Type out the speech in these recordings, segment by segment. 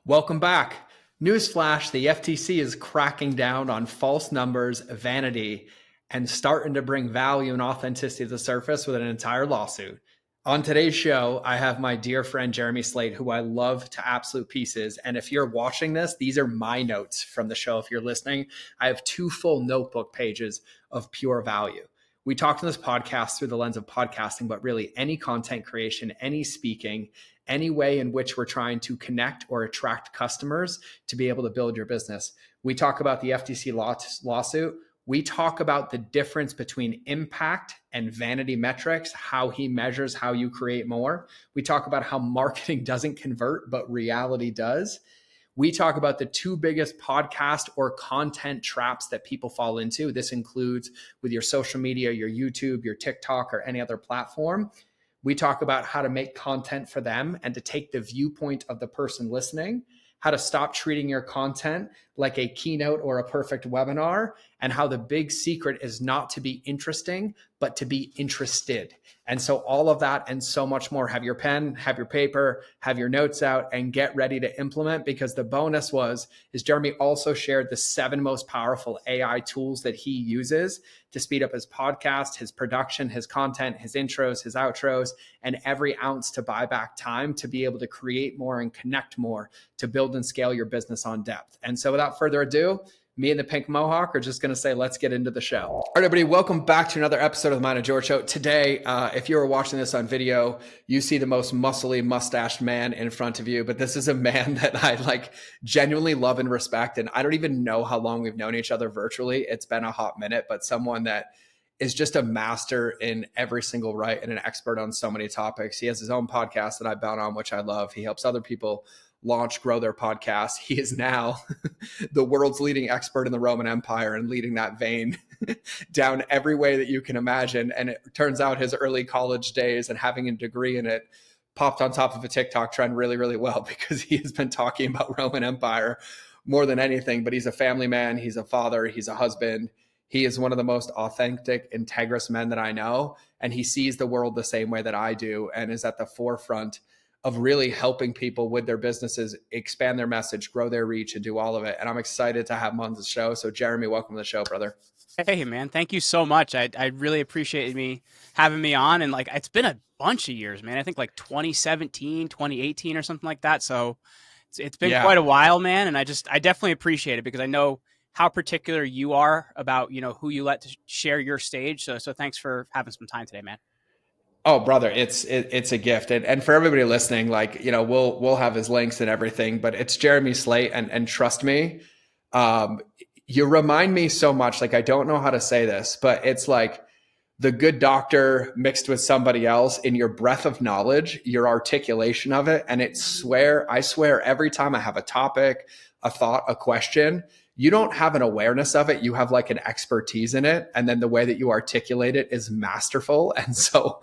Welcome back. Newsflash, the FTC is cracking down on false numbers, vanity, and starting to bring value and authenticity to the surface with an entire lawsuit. On today's show, I have my dear friend Jeremy Slate, who I love to absolute pieces. And if you're watching this, these are my notes from the show. If you're listening, I have 2 full notebook pages of pure value. We talked in this podcast through the lens of podcasting, but really any content creation, any speaking, any way in which we're trying to connect or attract customers to be able to build your business. We talk about the FTC lawsuit. We talk about the difference between impact and vanity metrics, how he measures how you create more. We talk about how marketing doesn't convert, but reality does. We talk about the 2 biggest podcast or content traps that people fall into. This includes with your social media, your YouTube, your TikTok, or any other platform. We talk about how to make content for them and to take the viewpoint of the person listening, how to stop treating your content like a keynote or a perfect webinar, and how the big secret is not to be interesting, but to be interested. And so all of that and so much more. Have your pen, have your paper, have your notes out, and get ready to implement, because the bonus is Jeremy also shared the 7 most powerful AI tools that he uses to speed up his podcast, his production, his content, his intros, his outros, and every ounce to buy back time to be able to create more and connect more to build and scale your business on depth. And so without further ado, me and the pink mohawk are just going to say, let's get into the show. All right, everybody, welcome back to another episode of the Mind of George Show. Today, if you're watching this on video, you see the most muscly, mustached man in front of you. But this is a man that I genuinely love and respect. And I don't even know how long we've known each other virtually. It's been a hot minute, but someone that is just a master in every single right and an expert on so many topics. He has his own podcast that I bound on, which I love. He helps other people launch, grow their podcast. He is now the world's leading expert in the Roman Empire and leading that vein down every way that you can imagine. And it turns out his early college days and having a degree in it popped on top of a TikTok trend really, really well, because he has been talking about Roman Empire more than anything. But he's a family man. He's a father. He's a husband. He is one of the most authentic, integrous men that I know. And he sees the world the same way that I do and is at the forefront of really helping people with their businesses expand their message, grow their reach, and do all of it. And I'm excited to have him on the show. So Jeremy, welcome to the show, brother. Hey, man. Thank you so much. I really appreciate me having me on. And it's been a bunch of years, man. I think 2017, 2018 or something like that. So it's been quite a while, man. And I definitely appreciate it, because I know how particular you are about, who you let to share your stage. So thanks for having some time today, man. Oh, brother, it's a gift. And for everybody listening, we'll have his links and everything, but it's Jeremy Slate. And trust me, you remind me so much. I don't know how to say this, but it's like the good doctor mixed with somebody else in your breadth of knowledge, your articulation of it. And I swear every time I have a topic, a thought, a question, you don't have an awareness of it. You have an expertise in it. And then the way that you articulate it is masterful. And so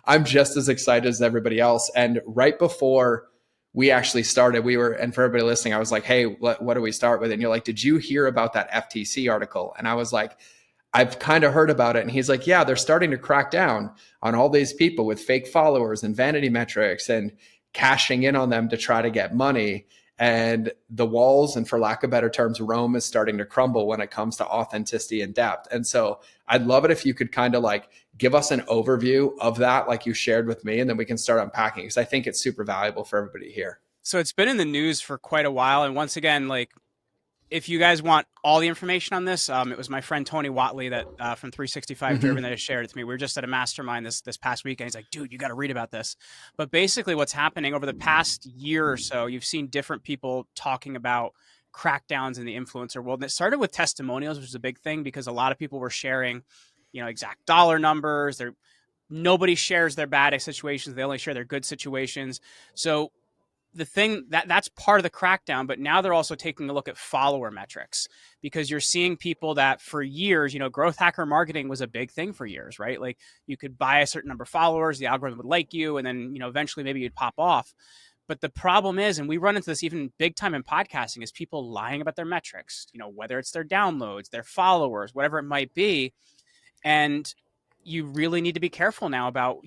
I'm just as excited as everybody else. And right before we actually started, and for everybody listening, I was like, hey, what do we start with? And you're like, did you hear about that FTC article? And I was like, I've kind of heard about it. And he's like, yeah, they're starting to crack down on all these people with fake followers and vanity metrics and cashing in on them to try to get money. And the walls, and for lack of better terms, Rome is starting to crumble when it comes to authenticity and depth. And so I'd love it if you could kind of give us an overview of that, like you shared with me, and then we can start unpacking, because I think it's super valuable for everybody here. So it's been in the news for quite a while. And once again, if you guys want all the information on this, it was my friend Tony Watley that from 365 Driven that shared it to me. We were just at a mastermind this past weekend. He's like, dude, you got to read about this. But basically what's happening over the past year or so, you've seen different people talking about crackdowns in the influencer world. And it started with testimonials, which is a big thing, because a lot of people were sharing, exact dollar numbers. Nobody shares their bad situations. They only share their good situations. So the thing that's part of the crackdown, but now they're also taking a look at follower metrics, because you're seeing people that for years, growth hacker marketing was a big thing for years, right? You could buy a certain number of followers, the algorithm would like you, and then, eventually maybe you'd pop off. But the problem is, and we run into this even big time in podcasting, is people lying about their metrics, whether it's their downloads, their followers, whatever it might be. And you really need to be careful now about,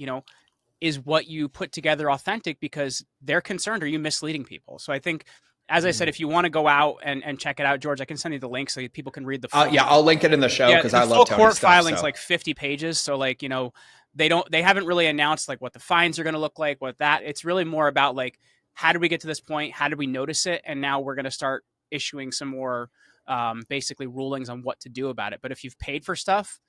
is what you put together authentic, because they're concerned, are you misleading people? So I think as I said, if you want to go out and check it out, George, I can send you the link so people can read the full. Yeah, I'll link it in the show because I love Tony's court stuff. filing's So. like 50 pages. So like, they haven't really announced like what the fines are going to look like, it's really more about like, how did we get to this point? How did we notice it? And now we're going to start issuing some more basically rulings on what to do about it. But if you've paid for stuff,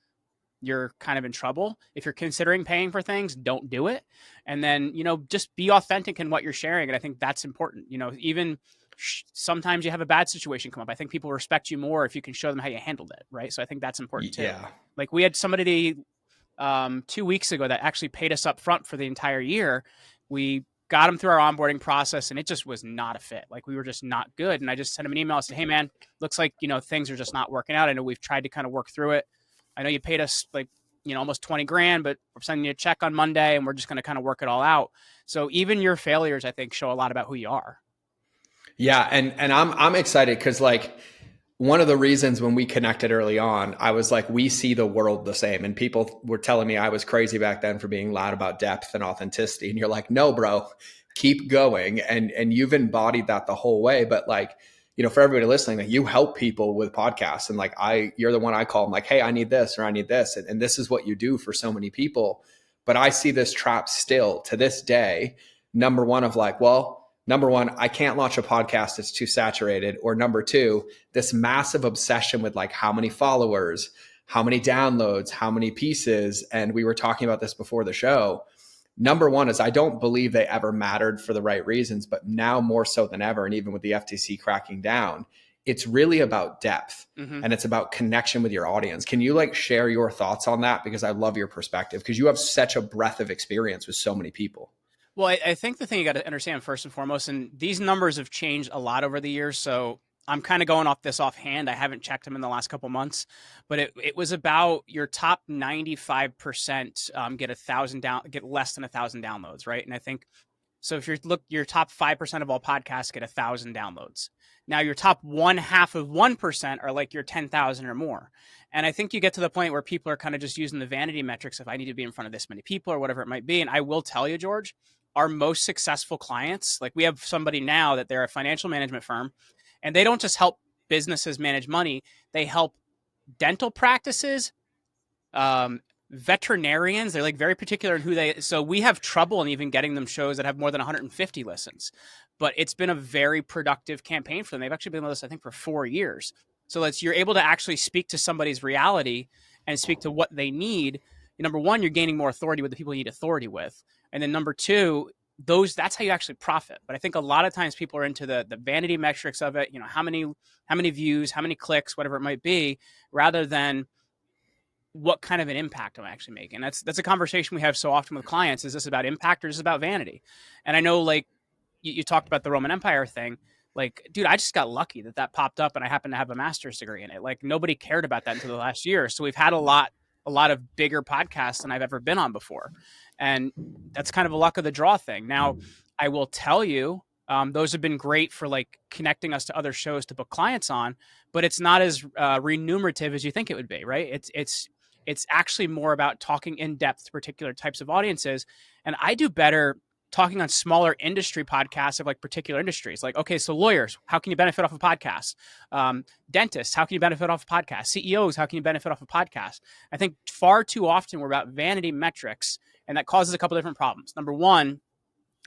you're kind of in trouble. If you're considering paying for things, don't do it. And then, just be authentic in what you're sharing. And I think that's important. Even sometimes you have a bad situation come up. I think people respect you more if you can show them how you handled it. Right. So I think that's important too. Yeah. Like we had somebody 2 weeks ago that actually paid us up front for the entire year. We got them through our onboarding process and it just was not a fit. Like we were just not good. And I just sent him an email and said, hey man, looks like, things are just not working out. I know we've tried to kind of work through it. I know you paid us like, almost 20 grand, but we're sending you a check on Monday and we're just going to kind of work it all out. So even your failures, I think, show a lot about who you are. Yeah. And I'm excited because like one of the reasons when we connected early on, I was like, we see the world the same. And people were telling me I was crazy back then for being loud about depth and authenticity. And you're like, no, bro, keep going. And you've embodied that the whole way. But like, for everybody listening, like you help people with podcasts and like you're the one I call them like, hey, I need this or I need this. And this is what you do for so many people. But I see this trap still to this day. Number one of like, well, number one, I can't launch a podcast. It's too saturated. Or number two, this massive obsession with like how many followers, how many downloads, how many pieces. And we were talking about this before the show. Number one is I don't believe they ever mattered for the right reasons, but now more so than ever. And even with the FTC cracking down, it's really about depth and it's about connection with your audience. Can you like share your thoughts on that? Because I love your perspective because you have such a breadth of experience with so many people. Well, I think the thing you got to understand first and foremost, and these numbers have changed a lot over the years. So I'm kind of going off this offhand. I haven't checked them in the last couple months, but it was about your top 95% get less than 1,000 downloads, right? And I think so. If your top 5% of all podcasts get 1,000 downloads. Now your top 0.5% are like your 10,000 or more. And I think you get to the point where people are kind of just using the vanity metrics if I need to be in front of this many people or whatever it might be. And I will tell you, George, our most successful clients, like we have somebody now that they're a financial management firm. And they don't just help businesses manage money. They help dental practices, veterinarians. They're like very particular in who so we have trouble in even getting them shows that have more than 150 listens, but it's been a very productive campaign for them. They've actually been with us, I think, for 4 years. So you're able to actually speak to somebody's reality and speak to what they need. Number one, you're gaining more authority with the people you need authority with. And then number two, that's how you actually profit. But I think a lot of times people are into the vanity metrics of it, how many views, how many clicks, whatever it might be, rather than what kind of an impact am I actually making. That's a conversation we have so often with clients. Is this about impact or is this about vanity? And I know like you talked about the Roman Empire thing. Like, dude, I just got lucky that popped up and I happen to have a master's degree in it. Like nobody cared about that until the last year. So we've had a lot of bigger podcasts than I've ever been on before. And that's kind of a luck of the draw thing. Now, I will tell you, those have been great for like connecting us to other shows to book clients on, but it's not as remunerative as you think it would be, right? It's actually more about talking in depth to particular types of audiences. And I do better talking on smaller industry podcasts of like particular industries. Like, okay, so lawyers, how can you benefit off a podcast? Dentists, how can you benefit off a podcast? CEOs, how can you benefit off a podcast? I think far too often we're about vanity metrics, and that causes a couple different problems. Number one,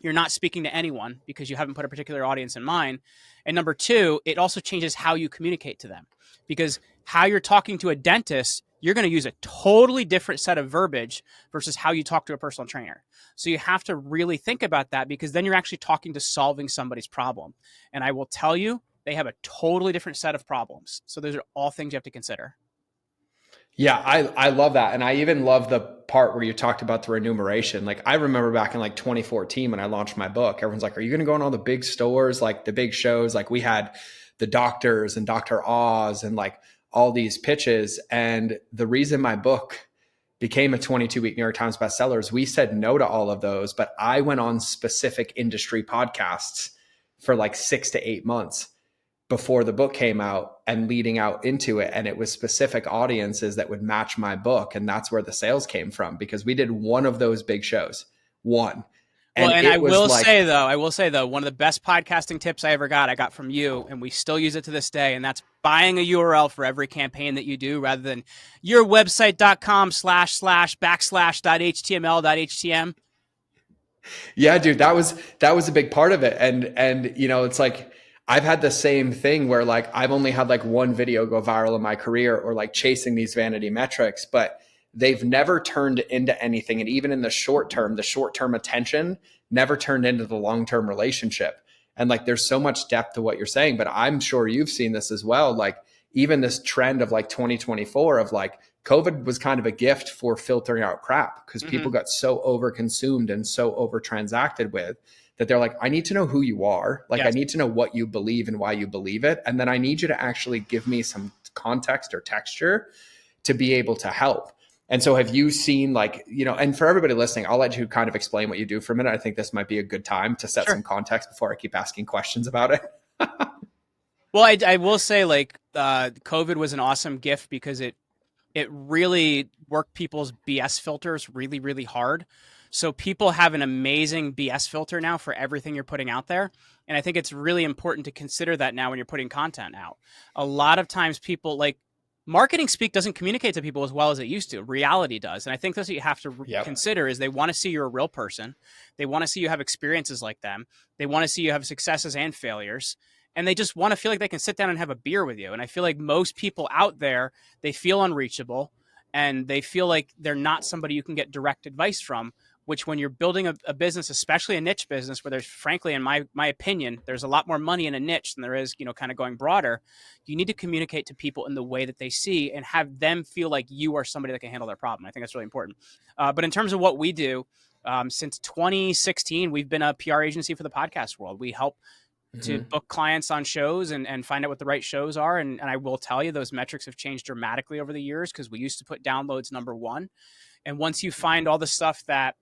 you're not speaking to anyone because you haven't put a particular audience in mind. And number two, it also changes how you communicate to them, because how you're talking to a dentist, you're going to use a totally different set of verbiage versus how you talk to a personal trainer. So you have to really think about that, because then you're actually talking to solving somebody's problem. And I will tell you, they have a totally different set of problems. So those are all things you have to consider. Yeah, I love that. And I even love the part where you talked about the remuneration. Like I remember back in like 2014 when I launched my book, everyone's like, are you going to go in all the big stores, like the big shows? Like we had the doctors and Dr. Oz and like all these pitches. And the reason my book became a 22-week New York Times bestseller is we said no to all of those, but I went on specific industry podcasts for like 6 to 8 months before the book came out and leading out into it. And it was specific audiences that would match my book. And that's where the sales came from, because we did one of those big shows, one. Well, And and it was like, I will say though, one of the best podcasting tips I got from you, and we still use it to this day, and that's buying a URL for every campaign that you do rather than yourwebsite.com//backslash.html.htm. yeah, dude, that was a big part of it. And it's like I've had the same thing where like I've only had like one video go viral in my career or like chasing these vanity metrics, but they've never turned into anything. And even in the short term attention never turned into the long-term relationship. And like there's so much depth to what you're saying, but I'm sure you've seen this as well. Like even this trend of like 2024 of like COVID was kind of a gift for filtering out crap because people got so over consumed and so over transacted with that they're like, I need to know who you are. Like, Yes. I need to know what you believe and why you believe it. And then I need you to actually give me some context or texture to be able to help. And so have you seen like, and for everybody listening, I'll let you kind of explain what you do for a minute. I think this might be a good time to set some context before I keep asking questions about it. Well, I will say like COVID was an awesome gift because it really worked people's BS filters really, really hard. So people have an amazing BS filter now for everything you're putting out there. And I think it's really important to consider that now when you're putting content out. A lot of times people like marketing speak doesn't communicate to people as well as it used to. Reality does. And I think that's what you have to consider is they want to see you're a real person. They want to see you have experiences like them. They want to see you have successes and failures. And they just want to feel like they can sit down and have a beer with you. And I feel like most people out there, they feel unreachable and they feel like they're not somebody you can get direct advice from, which when you're building a business, especially a niche business where there's frankly, in my opinion, there's a lot more money in a niche than there is, kind of going broader. You need to communicate to people in the way that they see and have them feel like you are somebody that can handle their problem. I think that's really important. But in terms of what we do, since 2016, we've been a PR agency for the podcast world. We help to book clients on shows and find out what the right shows are. And I will tell you, those metrics have changed dramatically over the years because we used to put downloads number one. And once you find all the stuff that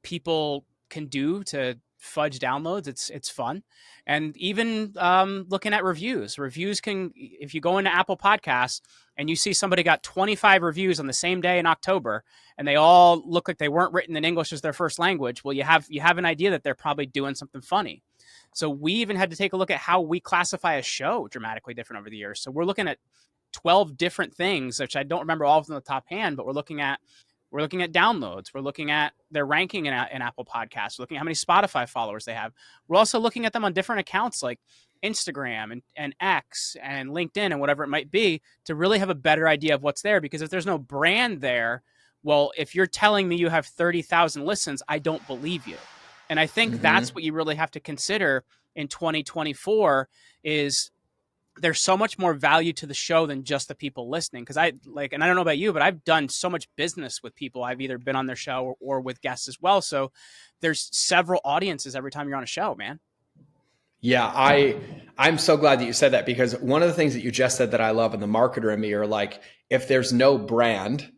people can do to fudge downloads, it's fun. And even looking at reviews can, if you go into Apple Podcasts and you see somebody got 25 reviews on the same day in October and they all look like they weren't written in English as their first language, well, you have an idea that they're probably doing something funny. So we even had to take a look at how we classify a show dramatically different over the years. So we're looking at 12 different things, which I don't remember all of them on the top hand, but we're looking at downloads. We're looking at their ranking in Apple Podcasts. We're looking at how many Spotify followers they have. We're also looking at them on different accounts like Instagram and X and LinkedIn and whatever it might be to really have a better idea of what's there. Because if there's no brand there, well, if you're telling me you have 30,000 listens, I don't believe you. And I think that's what you really have to consider in 2024 is there's so much more value to the show than just the people listening. Because and I don't know about you, but I've done so much business with people. I've either been on their show or with guests as well. So there's several audiences every time you're on a show, man. Yeah, I'm so glad that you said that because one of the things that you just said that I love and the marketer in me are like, if there's no brand,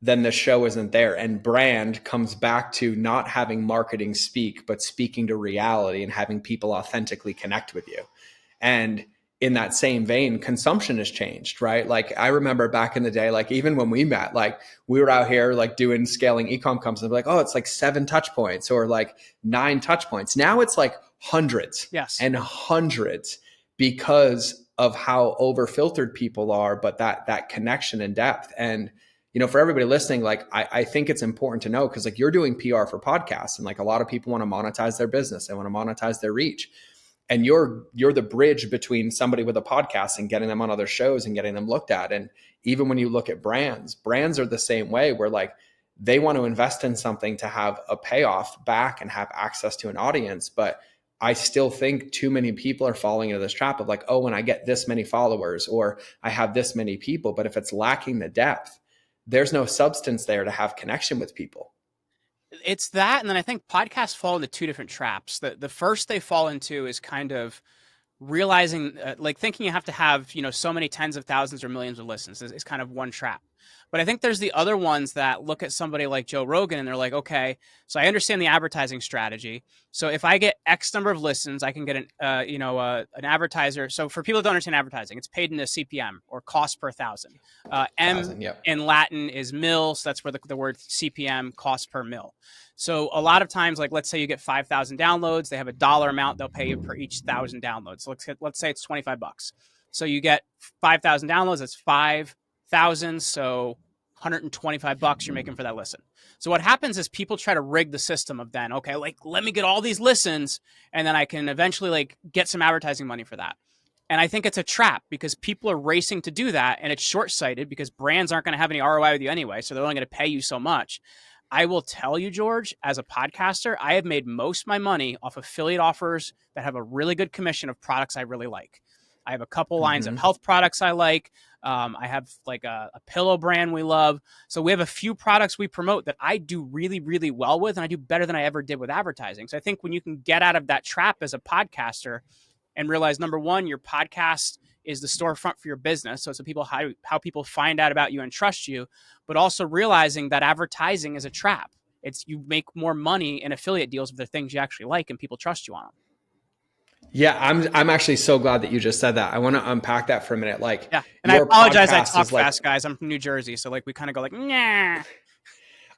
then the show isn't there. And brand comes back to not having marketing speak, but speaking to reality and having people authentically connect with you. And in that same vein, consumption has changed, right? Like I remember back in the day, like even when we met, like we were out here like doing scaling ecom companies, like, oh, it's like 7 touch points or like 9 touch points. Now it's like hundreds and hundreds because of how over filtered people are, but that connection and depth. And for everybody listening, like I think it's important to know because like you're doing PR for podcasts and like a lot of people want to monetize their business. They want to monetize their reach. And you're the bridge between somebody with a podcast and getting them on other shows and getting them looked at. And even when you look at brands are the same way where like they want to invest in something to have a payoff back and have access to an audience. But I still think too many people are falling into this trap of like, oh, when I get this many followers or I have this many people, but if it's lacking the depth, there's no substance there to have connection with people. It's that. And then I think podcasts fall into 2 different traps. The first they fall into is kind of realizing, like thinking you have to have, so many tens of thousands or millions of listens is kind of one trap. But I think there's the other ones that look at somebody like Joe Rogan and they're like, okay, so I understand the advertising strategy. So if I get X number of listens, I can get an advertiser. So for people who don't understand advertising, it's paid in a CPM, or cost per thousand. M Yep. in Latin is mil, so that's where the word CPM, cost per mil. So a lot of times, like let's say you get 5,000 downloads, they have a dollar amount they'll pay you per each 1,000 downloads. So let's say it's $25. So you get 5,000 downloads, that's 5,000. So $125 you're making for that listen. So what happens is people try to rig the system of then, okay, like let me get all these listens and then I can eventually like get some advertising money for that. And I think it's a trap because people are racing to do that, and it's short-sighted because brands aren't going to have any ROI with you anyway, so they're only going to pay you so much. I will tell you, George, as a podcaster, I have made most of my money off affiliate offers that have a really good commission of products I really like. I have a couple lines of health products I like. I have like a pillow brand we love. So we have a few products we promote that I do really, really well with, and I do better than I ever did with advertising. So I think when you can get out of that trap as a podcaster and realize, number one, your podcast is the storefront for your business. So it's how people find out about you and trust you, but also realizing that advertising is a trap. It's you make more money in affiliate deals if they're things you actually like and people trust you on them. Yeah, I'm actually so glad that you just said that. I want to unpack that for a minute. Like, yeah, and I apologize, I talk fast, guys. I'm from New Jersey, so like we kind of go like, nah.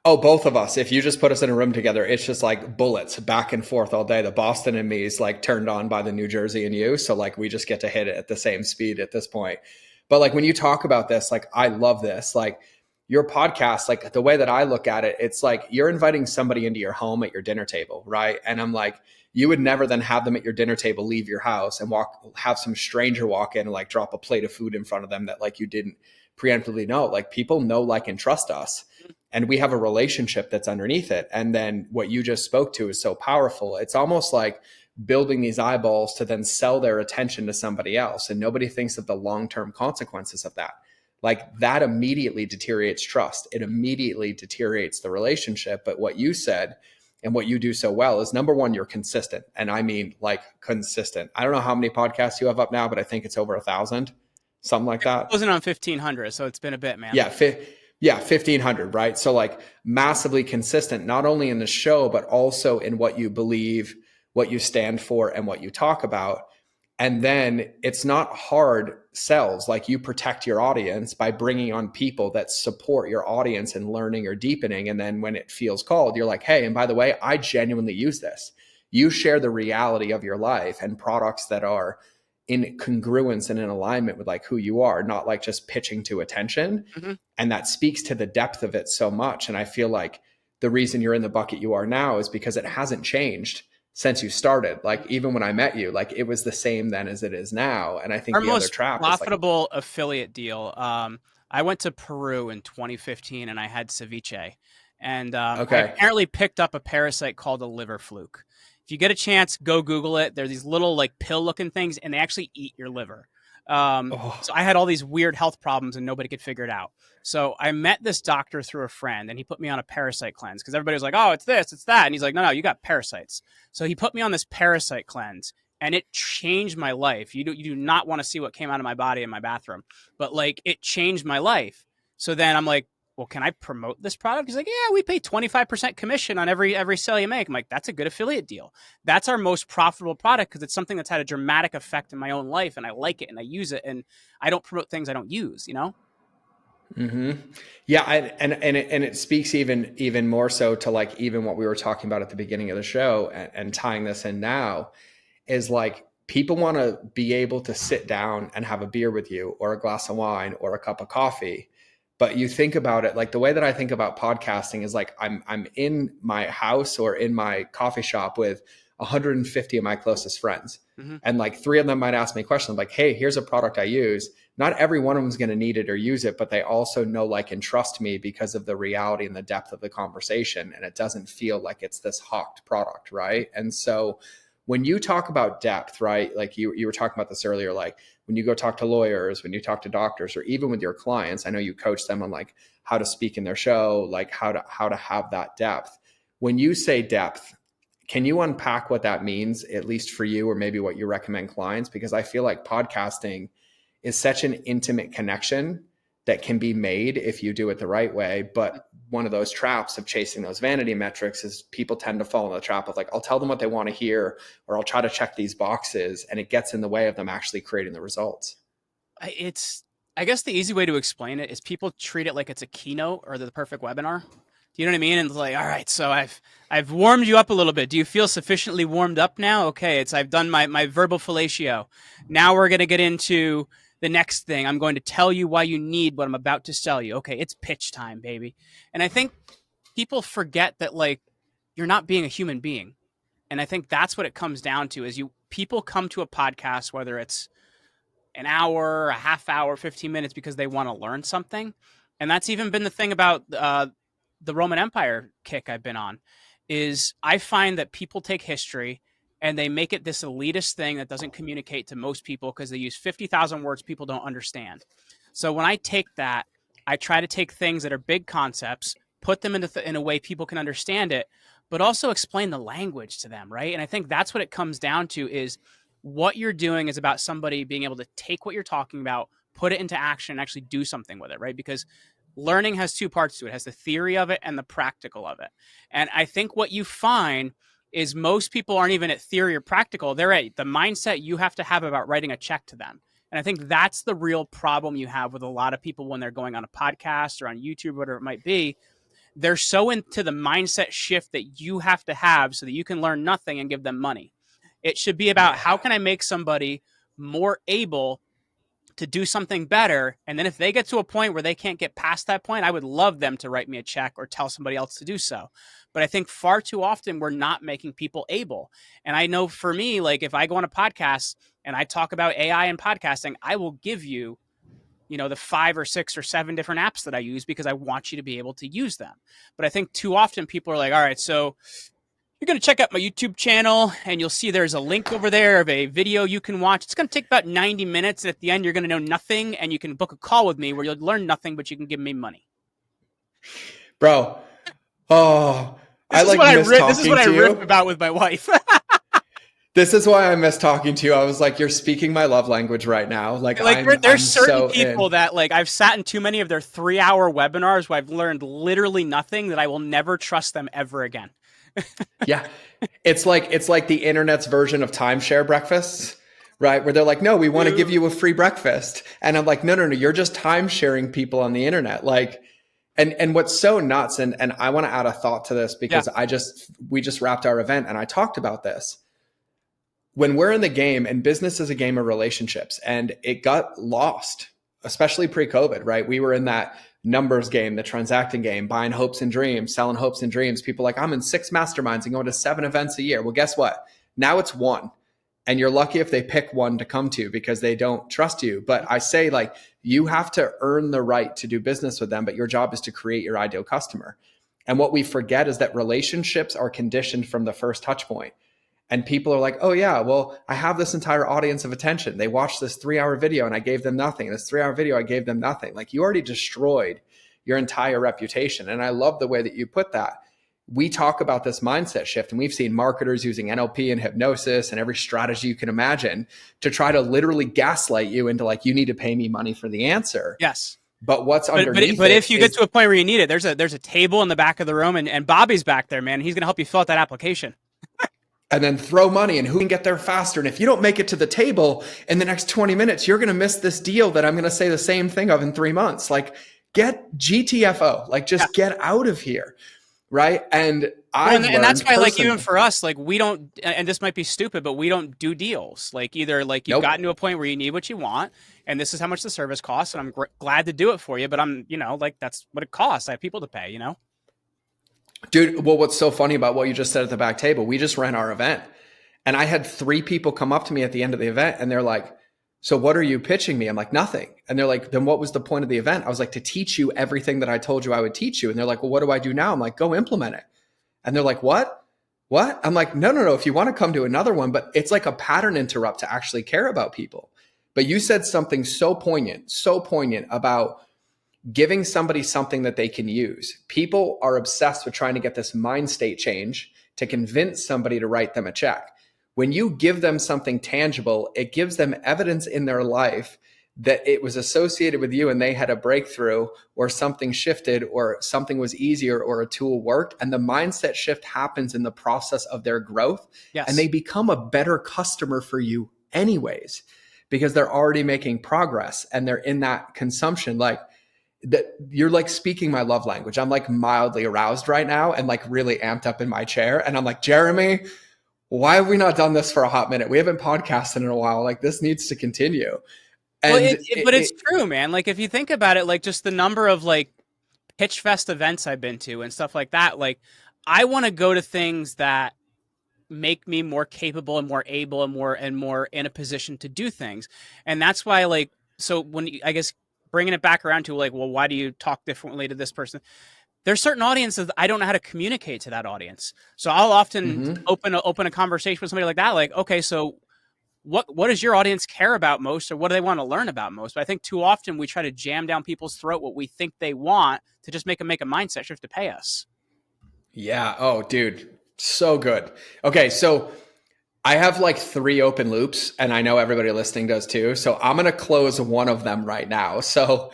Oh, both of us. If you just put us in a room together, it's just like bullets back and forth all day. The Boston and me is like turned on by the New Jersey and you. So like we just get to hit it at the same speed at this point. But like when you talk about this, like I love this. Like your podcast, like the way that I look at it, it's like you're inviting somebody into your home at your dinner table, right? And I'm like, you would never then have them at your dinner table, leave your house and have some stranger walk in and like drop a plate of food in front of them that like you didn't preemptively know. Like people know, like, and trust us. And we have a relationship that's underneath it. And then what you just spoke to is so powerful. It's almost like building these eyeballs to then sell their attention to somebody else. And nobody thinks of the long-term consequences of that. Like that immediately deteriorates trust. It immediately deteriorates the relationship. But what you said and what you do so well is, number one, you're consistent. And I mean like consistent. I don't know how many podcasts you have up now, but I think it's over 1,000, something like that. It wasn't on 1,500. So it's been a bit, man. Yeah, 1,500, right? So like massively consistent, not only in the show, but also in what you believe, what you stand for, and what you talk about. And then it's not hard sells. Like you protect your audience by bringing on people that support your audience in learning or deepening. And then when it feels called, you're like, hey, and by the way, I genuinely use this. You share the reality of your life and products that are in congruence and in alignment with like who you are, not like just pitching to attention. Mm-hmm. And that speaks to the depth of it so much. And I feel like the reason you're in the bucket you are now is because it hasn't changed since you started. Like even when I met you, like it was the same then as it is now. And I think our the most other trap profitable affiliate deal. I went to Peru in 2015 and I had ceviche, and I apparently picked up a parasite called a liver fluke. If you get a chance, go Google it. They're these little like pill looking things and they actually eat your liver. So I had all these weird health problems and nobody could figure it out. So I met this doctor through a friend and he put me on a parasite cleanse because everybody was like, oh, it's this, it's that. And he's like, no, you got parasites. So he put me on this parasite cleanse and it changed my life. You do not want to see what came out of my body in my bathroom, but like it changed my life. So then I'm like, well, can I promote this product? He's like, yeah, we pay 25% commission on every sale you make. I'm like, that's a good affiliate deal. That's our most profitable product because it's something that's had a dramatic effect in my own life and I like it and I use it and I don't promote things I don't use, you know? Mm-hmm. Yeah. And it speaks even more so to like, even what we were talking about at the beginning of the show and tying this in now is like, people want to be able to sit down and have a beer with you or a glass of wine or a cup of coffee. But you think about it, like the way that I think about podcasting is like I'm in my house or in my coffee shop with 150 of my closest friends. Mm-hmm. And like 3 of them might ask me questions like, hey, here's a product I use. Not every one of them is going to need it or use it, but they also know, like, and trust me because of the reality and the depth of the conversation. And it doesn't feel like it's this hawked product, right? And so when you talk about depth, right? Like you were talking about this earlier, like when you go talk to lawyers, when you talk to doctors, or even with your clients, I know you coach them on like how to speak in their show, like how to have that depth. When you say depth, can you unpack what that means, at least for you, or maybe what you recommend clients? Because I feel like podcasting is such an intimate connection that can be made if you do it the right way. But one of those traps of chasing those vanity metrics is people tend to fall in the trap of like, I'll tell them what they want to hear, or I'll try to check these boxes, and it gets in the way of them actually creating the results. I guess the easy way to explain it is people treat it like it's a keynote or the perfect webinar. Do you know what I mean? And it's like, all right, so I've warmed you up a little bit. Do you feel sufficiently warmed up now? Okay, I've done my verbal fellatio. Now we're gonna get into the next thing. I'm going to tell you why you need what I'm about to sell you. Okay, it's pitch time, baby. And I think people forget that like you're not being a human being. And I think that's what it comes down to is people come to a podcast, whether it's an hour, a half hour, 15 minutes, because they want to learn something. And that's even been the thing about the Roman Empire kick I've been on, is I find that people take history and they make it this elitist thing that doesn't communicate to most people because they use 50,000 words people don't understand. So when I take that, I try to take things that are big concepts, put them in a way people can understand it, but also explain the language to them, right? And I think that's what it comes down to is what you're doing is about somebody being able to take what you're talking about, put it into action, and actually do something with it, right? Because learning has two parts to it. It has the theory of it and the practical of it. And I think what you find is most people aren't even at theory or practical. They're at the mindset you have to have about writing a check to them. And I think that's the real problem you have with a lot of people when they're going on a podcast or on YouTube, whatever it might be. They're so into the mindset shift that you have to have so that you can learn nothing and give them money. It should be about how can I make somebody more able to do something better. And then if they get to a point where they can't get past that point, I would love them to write me a check or tell somebody else to do so. But I think far too often we're not making people able. And I know for me, like if I go on a podcast and I talk about AI and podcasting, I will give you, the 5 or 6 or 7 different apps that I use because I want you to be able to use them. But I think too often people are like, all right, so you're going to check out my YouTube channel and you'll see there's a link over there of a video you can watch. It's going to take about 90 minutes. And at the end, you're going to know nothing and you can book a call with me where you'll learn nothing, but you can give me money. Bro. Oh, this is what I rip about with my wife. This is why I miss talking to you. I was like, you're speaking my love language right now. There's certain people that like I've sat in too many of their 3-hour webinars where I've learned literally nothing that I will never trust them ever again. Yeah. It's like the internet's version of timeshare breakfasts, right? Where they're like, no, we want to give you a free breakfast. And I'm like, no, you're just time sharing people on the internet. Like, and what's so nuts, and I want to add a thought to this because we just wrapped our event and I talked about this. When we're in the game, and business is a game of relationships, and it got lost, especially pre-COVID, right? We were in that numbers game, the transacting game, buying hopes and dreams, selling hopes and dreams. People like, I'm in 6 masterminds and going to 7 events a year. Well, guess what? Now it's 1. And you're lucky if they pick one to come to because they don't trust you. But I say like, you have to earn the right to do business with them, but your job is to create your ideal customer. And what we forget is that relationships are conditioned from the first touch point. And people are like, oh yeah, well, I have this entire audience of attention. They watched this 3-hour video and I gave them nothing. This 3-hour video, I gave them nothing. Like you already destroyed your entire reputation. And I love the way that you put that. We talk about this mindset shift and we've seen marketers using NLP and hypnosis and every strategy you can imagine to try to literally gaslight you into like, you need to pay me money for the answer. Yes. But what's underneath But if you get to a point where you need it, there's a table in the back of the room and Bobby's back there, man. He's going to help you fill out that application. And then throw money and who can get there faster. And if you don't make it to the table in the next 20 minutes, you're going to miss this deal that I'm going to say the same thing of in 3 months. Like get GTFO, like just get out of here. Right. And that's why like even for us, like we don't, and this might be stupid, but we don't do deals. Like either like you've gotten to a point where you need what you want and this is how much the service costs. And I'm glad to do it for you, but I'm, like that's what it costs. I have people to pay, Dude, well, what's so funny about what you just said at the back table, we just ran our event and I had 3 people come up to me at the end of the event and they're like, so what are you pitching me? I'm like, nothing. And they're like, then what was the point of the event? I was like, to teach you everything that I told you I would teach you. And they're like, well, what do I do now? I'm like, go implement it. And they're like, what? I'm like, no. If you want to come to another one, but it's like a pattern interrupt to actually care about people. But you said something so poignant about giving somebody something that they can use. People are obsessed with trying to get this mind state change to convince somebody to write them a check. When you give them something tangible, it gives them evidence in their life that it was associated with you and they had a breakthrough or something shifted or something was easier or a tool worked, and the mindset shift happens in the process of their growth. Yes. And they become a better customer for you anyways, because they're already making progress and they're in that consumption. Like that, you're like speaking my love language. I'm like mildly aroused right now and like really amped up in my chair. And I'm like, Jeremy, why have we not done this for a hot minute? We haven't podcasted in a while. Like this needs to continue. And well, but it's true, man. Like if you think about it, like just the number of like pitch fest events I've been to and stuff like that, like I want to go to things that make me more capable and more able and more in a position to do things. And that's why, like, so when I guess bringing it back around to like, well, why do you talk differently to this person? There's certain audiences that I don't know how to communicate to that audience. So I'll often open a conversation with somebody like that. Like, okay, so what does your audience care about most, or what do they want to learn about most? But I think too often we try to jam down people's throat what we think they want to just make a mindset shift to pay us. Yeah. Oh, dude. So good. Okay. So I have like 3 open loops, and I know everybody listening does too. So I'm going to close one of them right now. So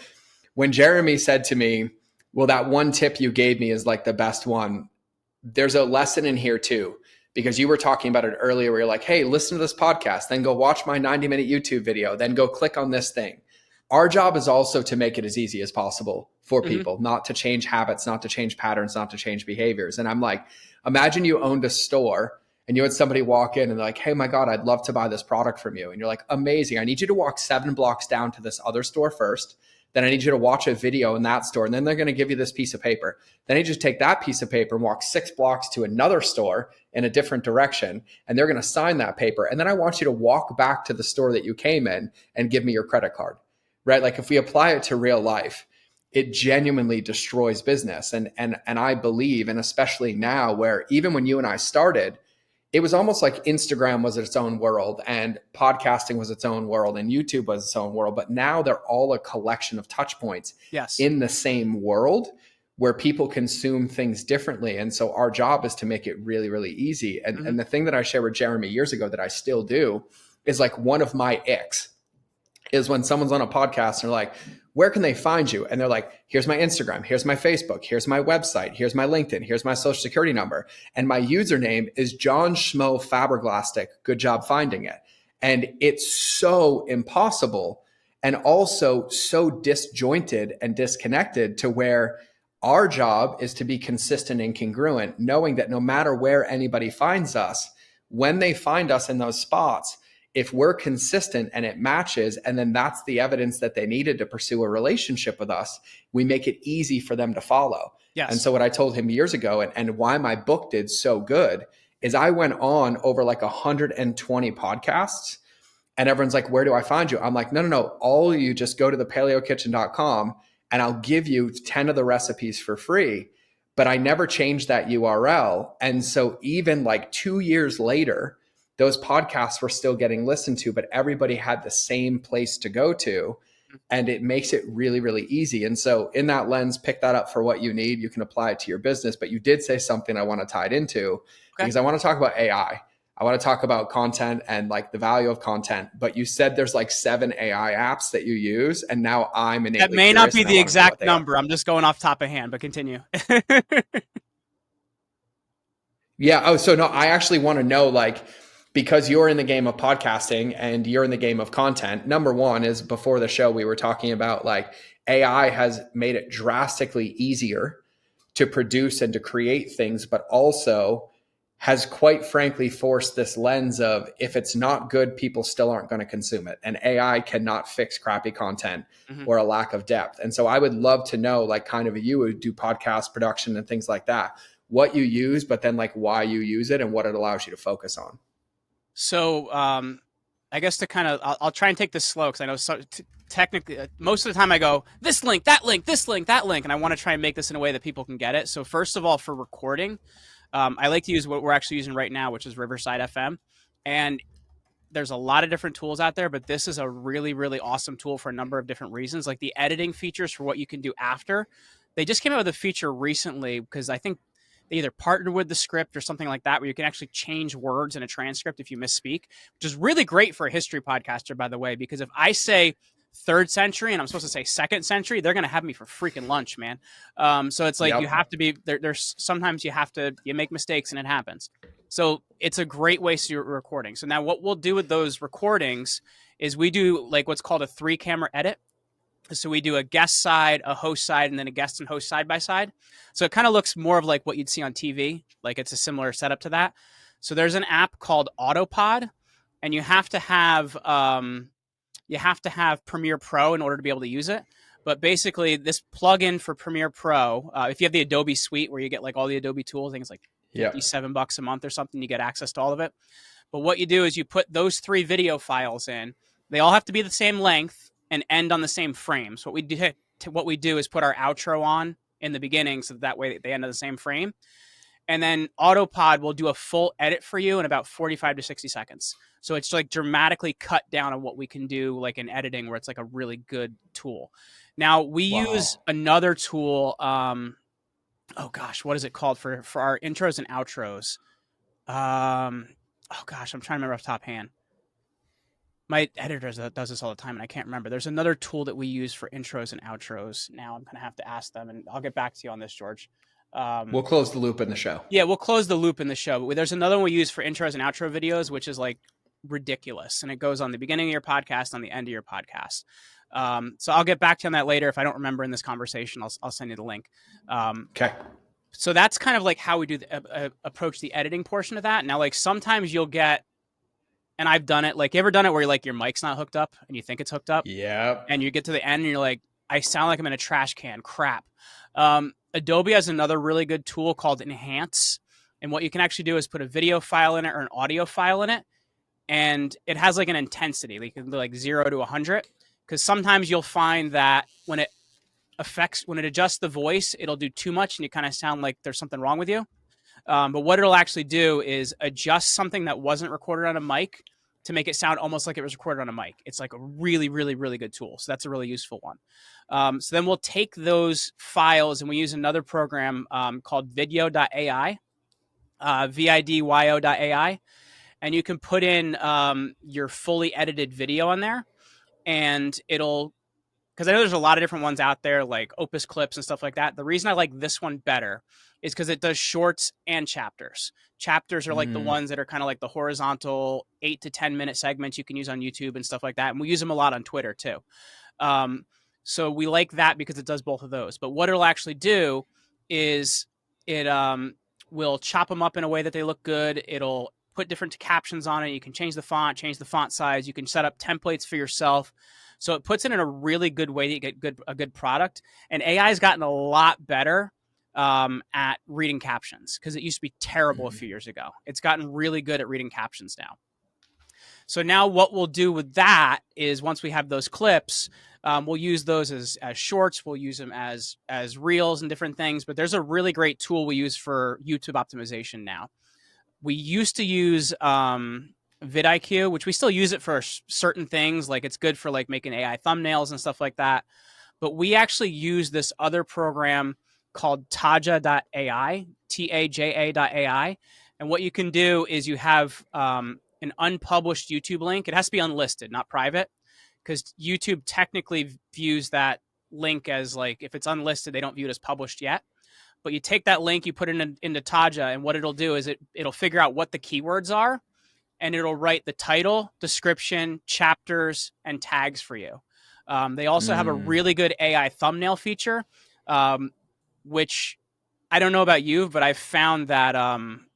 when Jeremy said to me, well, that one tip you gave me is like the best one, there's a lesson in here too, because you were talking about it earlier where you're like, hey, listen to this podcast, then go watch my 90-minute YouTube video, then go click on this thing. Our job is also to make it as easy as possible for people, not to change habits, not to change patterns, not to change behaviors. And I'm like, imagine you owned a store and you had somebody walk in and they're like, hey, my God, I'd love to buy this product from you. And you're like, amazing. I need you to walk 7 blocks down to this other store first. Then I need you to watch a video in that store. And then they're going to give you this piece of paper. Then you just take that piece of paper and walk 6 blocks to another store in a different direction. And they're going to sign that paper. And then I want you to walk back to the store that you came in and give me your credit card, right? Like if we apply it to real life, it genuinely destroys business. And I believe, and especially now where even when you and I started, it was almost like Instagram was its own world and podcasting was its own world and YouTube was its own world. But now they're all a collection of touch points in the same world where people consume things differently. And so our job is to make it really, really easy. And the thing that I shared with Jeremy years ago that I still do is like one of my icks is when someone's on a podcast and they're like, where can they find you? And they're like, here's my Instagram, here's my Facebook, here's my website, here's my LinkedIn, here's my social security number. And my username is John Schmo Faberglastic. Good job finding it. And it's so impossible and also so disjointed and disconnected to where our job is to be consistent and congruent, knowing that no matter where anybody finds us, when they find us in those spots, if we're consistent and it matches, and then that's the evidence that they needed to pursue a relationship with us, we make it easy for them to follow. Yes. And so what I told him years ago and why my book did so good is I went on over like 120 podcasts and everyone's like, where do I find you? I'm like, no. All you just go to thepaleokitchen.com and I'll give you 10 of the recipes for free. But I never changed that URL. And so even like 2 years later, those podcasts were still getting listened to, but everybody had the same place to go to. And it makes it really, really easy. And so in that lens, pick that up for what you need. You can apply it to your business. But you did say something I want to tie it into because I want to talk about AI. I want to talk about content and like the value of content. But you said there's like 7 AI apps that you use. And now I'm innately That may not be the exact number. Are. I'm just going off top of hand, but continue. Yeah. Oh, so no, I actually want to know, like, because you're in the game of podcasting and you're in the game of content. Number one is before the show, we were talking about like AI has made it drastically easier to produce and to create things, but also has quite frankly forced this lens of if it's not good, people still aren't going to consume it. And AI cannot fix crappy content or a lack of depth. And so I would love to know, like kind of you who do podcast production and things like that, what you use, but then like why you use it and what it allows you to focus on. So I guess to kind of, I'll try and take this slow because I know technically most of the time I go, this link, that link, this link, that link. And I want to try and make this in a way that people can get it. So first of all, for recording, I like to use what we're actually using right now, which is Riverside FM. And there's a lot of different tools out there, but this is a really, really awesome tool for a number of different reasons. Like the editing features for what you can do after. They just came out with a feature recently because I think they either partnered with the script or something like that, where you can actually change words in a transcript if you misspeak, which is really great for a history podcaster, by the way, because if I say third century and I'm supposed to say second century, they're going to have me for freaking lunch, man. So it's like, you have to be there. There's sometimes you make mistakes and it happens. So it's a great way to do recording. So now what we'll do with those recordings is we do like what's called a 3-camera edit. So we do a guest side, a host side, and then a guest and host side by side. So it kind of looks more of like what you'd see on TV. Like it's a similar setup to that. So there's an app called Autopod, and you have to have Premiere Pro in order to be able to use it. But basically, this plugin for Premiere Pro, if you have the Adobe suite where you get like all the Adobe tools, I think it's like $57 a month or something, you get access to all of it. But what you do is you put those 3 video files in. They all have to be the same length and end on the same frame. So what we do is put our outro on in the beginning, so that way they end on the same frame. And then Autopod will do a full edit for you in about 45 to 60 seconds. So it's like dramatically cut down on what we can do like in editing, where it's like a really good tool. Now we use another tool. Oh gosh, what is it called for our intros and outros? Oh gosh, I'm trying to remember off the top hand. My editor does this all the time, and I can't remember. There's another tool that we use for intros and outros. Now I'm going to have to ask them, and I'll get back to you on this, George. We'll close the loop in the show. Yeah, we'll close the loop in the show. But there's another one we use for intros and outro videos, which is like ridiculous. And it goes on the beginning of your podcast, on the end of your podcast. So I'll get back to you on that later. If I don't remember in this conversation, I'll send you the link. Okay. So that's kind of like how we do approach the editing portion of that. Now, like sometimes you'll get, and I've done it, like you ever done it where you're like your mic's not hooked up and you think it's hooked up? Yeah. And you get to the end and you're like, I sound like I'm in a trash can. Crap. Adobe has another really good tool called Enhance. And what you can actually do is put a video file in it or an audio file in it. And it has like an intensity, like 0 to 100. Because sometimes you'll find that when it adjusts the voice, it'll do too much and you kind of sound like there's something wrong with you. But what it'll actually do is adjust something that wasn't recorded on a mic to make it sound almost like it was recorded on a mic. It's like a really, really, really good tool. So that's a really useful one. So then we'll take those files and we use another program called video.ai, vidyo.ai. And you can put in your fully edited video on there, and because I know there's a lot of different ones out there like Opus Clips and stuff like that. The reason I like this one better is because it does shorts and chapters. Chapters are like the ones that are kind of like the horizontal 8 to 10 minute segments you can use on YouTube and stuff like that. And we use them a lot on Twitter too. So we like that because it does both of those. But what it'll actually do is it will chop them up in a way that they look good. It'll put different captions on it. You can change the font size. You can set up templates for yourself. So it puts it in a really good way to get a good product. And AI has gotten a lot better at reading captions because it used to be terrible a few years ago. It's gotten really good at reading captions now. So now what we'll do with that is once we have those clips, we'll use those as shorts. We'll use them as reels and different things. But there's a really great tool we use for YouTube optimization now. We used to use vidIQ, which we still use it for certain things. Like it's good for like making AI thumbnails and stuff like that. But we actually use this other program called Taja.ai, Taja.ai. And what you can do is you have an unpublished YouTube link. It has to be unlisted, not private, because YouTube technically views that link as like, if it's unlisted, they don't view it as published yet. But you take that link, you put it into Taja, and what it'll do is it'll figure out what the keywords are, and it'll write the title, description, chapters, and tags for you. They also have a really good AI thumbnail feature, which I don't know about you, but I've found that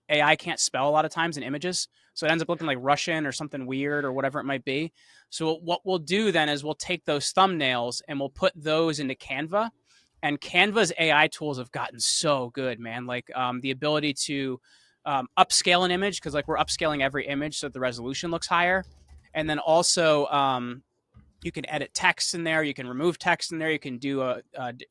AI can't spell a lot of times in images. So it ends up looking like Russian or something weird or whatever it might be. So what we'll do then is we'll take those thumbnails and we'll put those into Canva. And Canva's AI tools have gotten so good, man. Like the ability to upscale an image, because like we're upscaling every image so that the resolution looks higher. And then also you can edit text in there. You can remove text in there. You can do a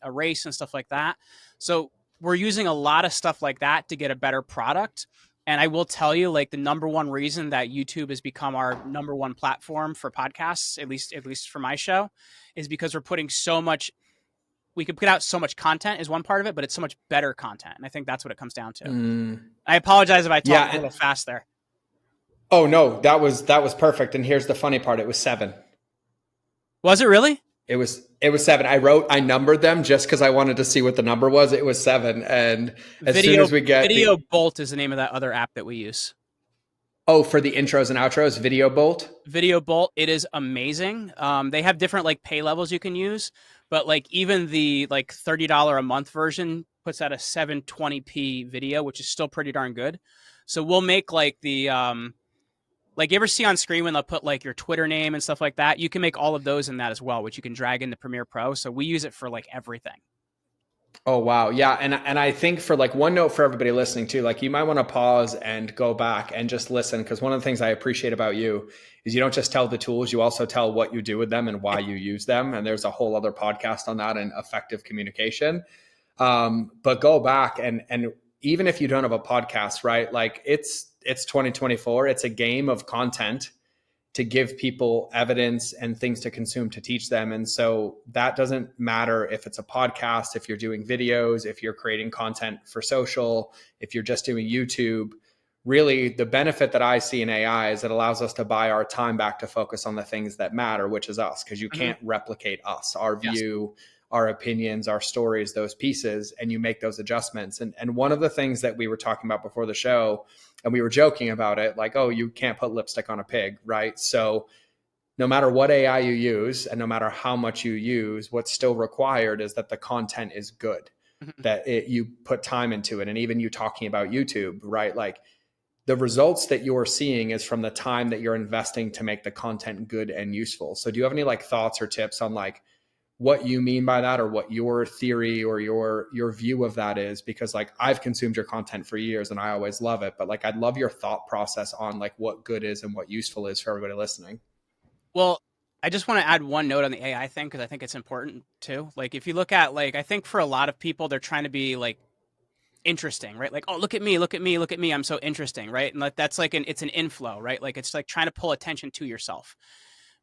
erase and stuff like that. So we're using a lot of stuff like that to get a better product. And I will tell you, like the number one reason that YouTube has become our number one platform for podcasts, at least for my show, is because we're putting so much. We could put out so much content is one part of it, but it's so much better content. And I think that's what it comes down to. I apologize if I talked a little fast there. Oh no, that was perfect. And here's the funny part. It was 7. Was it really? It was 7. I numbered them just because I wanted to see what the number was. It was 7. And as soon Video as we get Video Bolt is the name of that other app that we use. for the intros and outros, Video Bolt. Video Bolt, it is amazing. They have different like pay levels you can use, but like even the like $30 a month version puts out a 720p video, which is still pretty darn good. So we'll make like the like you ever see on screen when they'll put like your Twitter name and stuff like that, you can make all of those in that as well, which you can drag into Premiere Pro. So we use it for like everything. Oh wow. Yeah. And I think for like one note for everybody listening too, like you might want to pause and go back and just listen. Cause one of the things I appreciate about you is you don't just tell the tools, you also tell what you do with them and why you use them. And there's a whole other podcast on that and effective communication. But go back and even if you don't have a podcast, right? Like it's 2024. It's a game of content to give people evidence and things to consume to teach them. And so that doesn't matter if it's a podcast, if you're doing videos, if you're creating content for social, if you're just doing YouTube. Really, the benefit that I see in AI is it allows us to buy our time back to focus on the things that matter, which is us, because you can't replicate us, our view, our opinions, our stories, those pieces, and you make those adjustments. And one of the things that we were talking about before the show, and we were joking about it, like, oh, you can't put lipstick on a pig, right? So no matter what AI you use and no matter how much you use, what's still required is that the content is good, that you put time into it. And even you talking about YouTube, right? Like the results that you're seeing is from the time that you're investing to make the content good and useful. So do you have any like thoughts or tips on like what you mean by that or what your theory or your view of that is? Because like I've consumed your content for years and I always love it, but like I'd love your thought process on like what good is and what useful is for everybody listening. Well, I just want to add one note on the AI thing because I think it's important too. Like if you look at like I think for a lot of people they're trying to be like interesting, right? Like, oh, look at me, look at me, look at me, I'm so interesting, right? And like that's like it's an inflow, right? Like it's like trying to pull attention to yourself.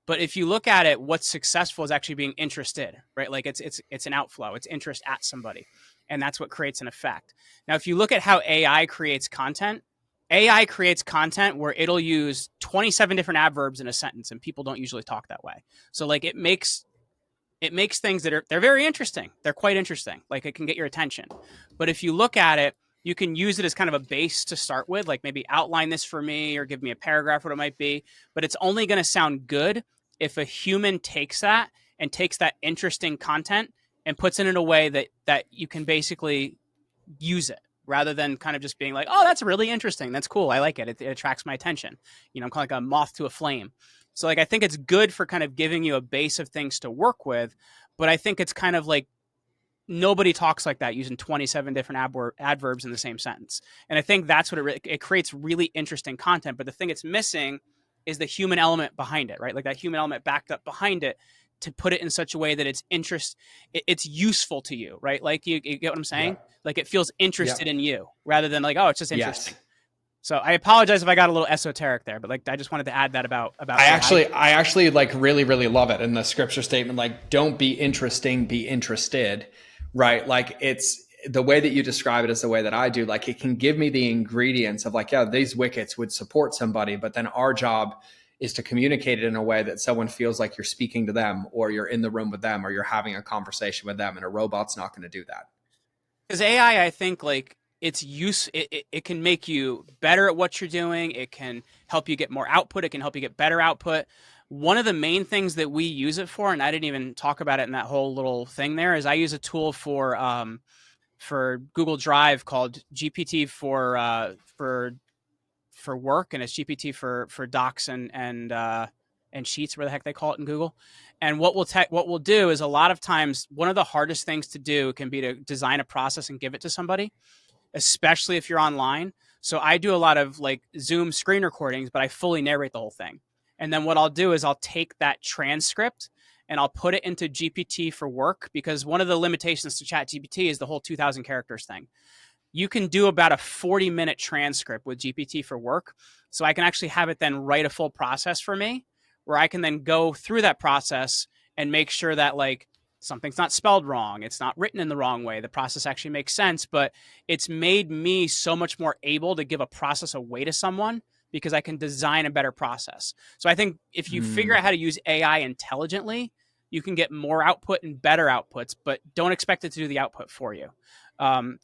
But if you look at it, what's successful is actually being interested, right? Like it's an outflow, it's interest at somebody, and that's what creates an effect. Now, if you look at how AI creates content where it'll use 27 different adverbs in a sentence, and people don't usually talk that way. So like it makes things that they're very interesting. They're quite interesting. Like it can get your attention. But if you look at it, you can use it as kind of a base to start with, like maybe outline this for me or give me a paragraph, what it might be. But it's only going to sound good if a human takes that and takes that interesting content and puts it in a way that you can basically use it rather than kind of just being like, oh, that's really interesting. That's cool. I like it. It attracts my attention. You know, I'm kind of like a moth to a flame. So like, I think it's good for kind of giving you a base of things to work with, but I think it's kind of like nobody talks like that using 27 different adverbs in the same sentence. And I think that's what it creates really interesting content. But the thing it's missing is the human element behind it, right? Like that human element backed up behind it to put it in such a way that it's useful to you, right? Like you get what I'm saying? Yeah. Like it feels interested in you rather than like, oh, it's just interesting. Yes. So I apologize if I got a little esoteric there, but like I just wanted to add that about I actually like really, really love it in the scripture statement. Like, don't be interesting, be interested, right? Like it's the way that you describe it is the way that I do. Like it can give me the ingredients of like, yeah, these wickets would support somebody, but then our job is to communicate it in a way that someone feels like you're speaking to them or you're in the room with them or you're having a conversation with them, and a robot's not going to do that. Because AI, I think like it can make you better at what you're doing. It can help you get more output. It can help you get better output. One of the main things that we use it for, and I didn't even talk about it in that whole little thing there, is I use a tool for Google Drive called GPT for work, and it's GPT for docs and sheets, where the heck they call it in Google. And what we'll do is a lot of times one of the hardest things to do can be to design a process and give it to somebody, especially if you're online. So I do a lot of like Zoom screen recordings, but I fully narrate the whole thing. And then what I'll do is I'll take that transcript and I'll put it into GPT for work, because one of the limitations to Chat GPT is the whole 2,000 characters thing. You can do about a 40-minute transcript with GPT for work. So I can actually have it then write a full process for me, where I can then go through that process and make sure that like something's not spelled wrong, it's not written in the wrong way, the process actually makes sense. But it's made me so much more able to give a process away to someone because I can design a better process. So I think if you figure out how to use AI intelligently, you can get more output and better outputs, but don't expect it to do the output for you. And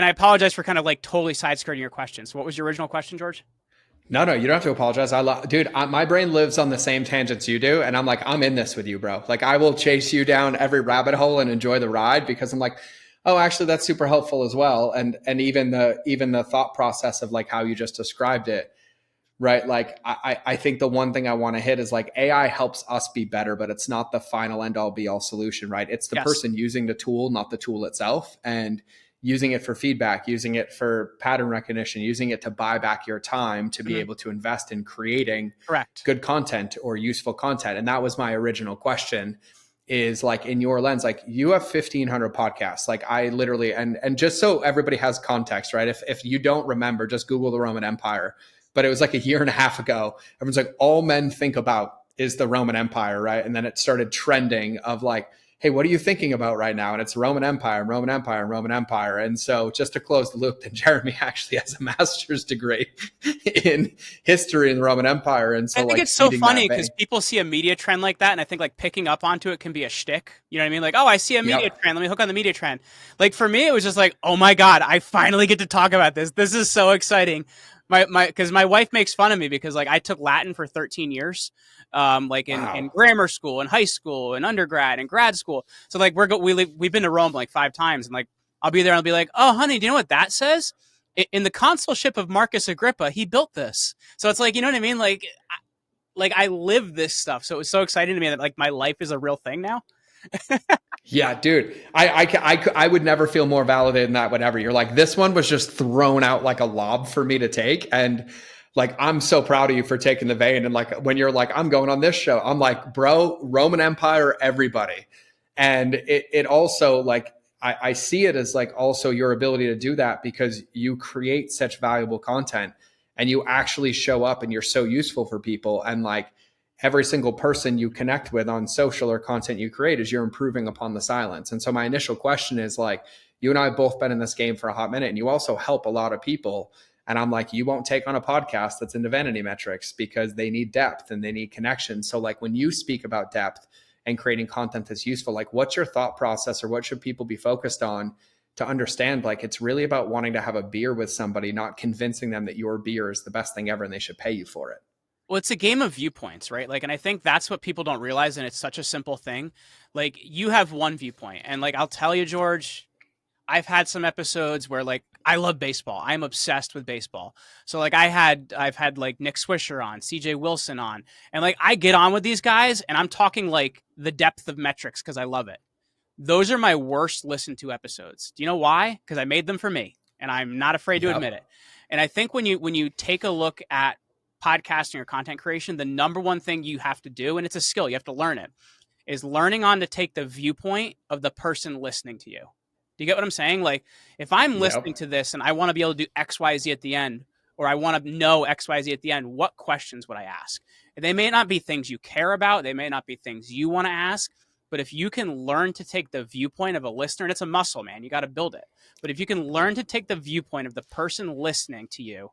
I apologize for kind of like totally side skirting your question. So what was your original question, George? No, you don't have to apologize. Dude, my brain lives on the same tangents you do. And I'm like, I'm in this with you, bro. Like I will chase you down every rabbit hole and enjoy the ride because I'm like, oh, actually that's super helpful as well. And even the thought process of like how you just described it, right? Like I think the one thing I want to hit is like AI helps us be better, but it's not the final end all be all solution, right? It's the person using the tool, not the tool itself. And using it for feedback, using it for pattern recognition, using it to buy back your time to be able to invest in creating good content or useful content. And that was my original question is like in your lens, like you have 1,500 podcasts. Like I literally, and just so everybody has context, right? If you don't remember, just Google the Roman Empire. But it was like a year and a half ago. Everyone's like, all men think about is the Roman Empire, right? And then it started trending of like, hey, what are you thinking about right now? And it's Roman Empire, Roman Empire, Roman Empire. And so just to close the loop, then Jeremy actually has a master's degree in history in the Roman Empire. And so I think like it's so funny because people see a media trend like that. And I think like picking up onto it can be a shtick. You know what I mean? Like, oh, I see a media trend. Let me hook on the media trend. Like for me, it was just like, oh my God, I finally get to talk about this. This is so exciting. Because my wife makes fun of me because like I took Latin for 13 years. Like in grammar school and high school and undergrad and grad school. So like we've been to Rome like 5 times and like I'll be there and I'll be like, oh honey, do you know what that says? In the consulship of Marcus Agrippa, he built this. So it's like, you know what I mean? Like I live this stuff. So it was so exciting to me that like my life is a real thing now. Yeah, dude, I would never feel more validated than that. Whatever you're like, this one was just thrown out like a lob for me to take. And like, I'm so proud of you for taking the vein. And like, when you're like, I'm going on this show, I'm like, bro, Roman Empire, everybody. And it also like, I see it as like also your ability to do that because you create such valuable content and you actually show up and you're so useful for people. And like every single person you connect with on social or content you create is you're improving upon the silence. And so my initial question is like, you and I have both been in this game for a hot minute and you also help a lot of people. And I'm like, you won't take on a podcast that's into vanity metrics because they need depth and they need connection. So like when you speak about depth and creating content that's useful, like what's your thought process or what should people be focused on to understand like it's really about wanting to have a beer with somebody, not convincing them that your beer is the best thing ever and they should pay you for it. Well, it's a game of viewpoints, right? Like, and I think that's what people don't realize. And it's such a simple thing. Like you have one viewpoint and like, I'll tell you, George, I've had some episodes where like I love baseball. I'm obsessed with baseball. So like I've had like Nick Swisher on, CJ Wilson on, and like I get on with these guys and I'm talking like the depth of metrics because I love it. Those are my worst listened to episodes. Do you know why? Because I made them for me and I'm not afraid to admit it. And I think when you take a look at podcasting or content creation, the number one thing you have to do, and it's a skill, you have to learn it, is learning on to take the viewpoint of the person listening to you. Do you get what I'm saying? Like if I'm listening to this and I want to be able to do X, Y, Z at the end, or I want to know X, Y, Z at the end, what questions would I ask? And they may not be things you care about. They may not be things you want to ask, but if you can learn to take the viewpoint of a listener, and it's a muscle, man, you got to build it. But if you can learn to take the viewpoint of the person listening to you,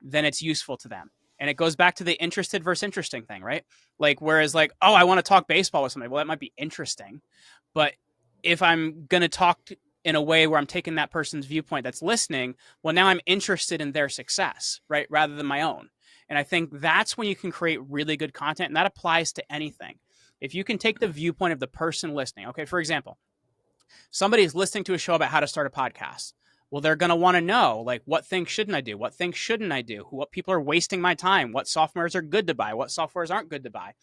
then it's useful to them. And it goes back to the interested versus interesting thing, right? Like, whereas like, oh, I want to talk baseball with somebody. Well, that might be interesting. But if I'm going to talk in a way where I'm taking that person's viewpoint that's listening, well, now I'm interested in their success, right? Rather than my own. And I think that's when you can create really good content. And that applies to anything. If you can take the viewpoint of the person listening, okay, for example, somebody's listening to a show about how to start a podcast. Well, they're going to want to know, like, what things shouldn't I do? What things shouldn't I do? What people are wasting my time? What softwares are good to buy? What softwares aren't good to buy?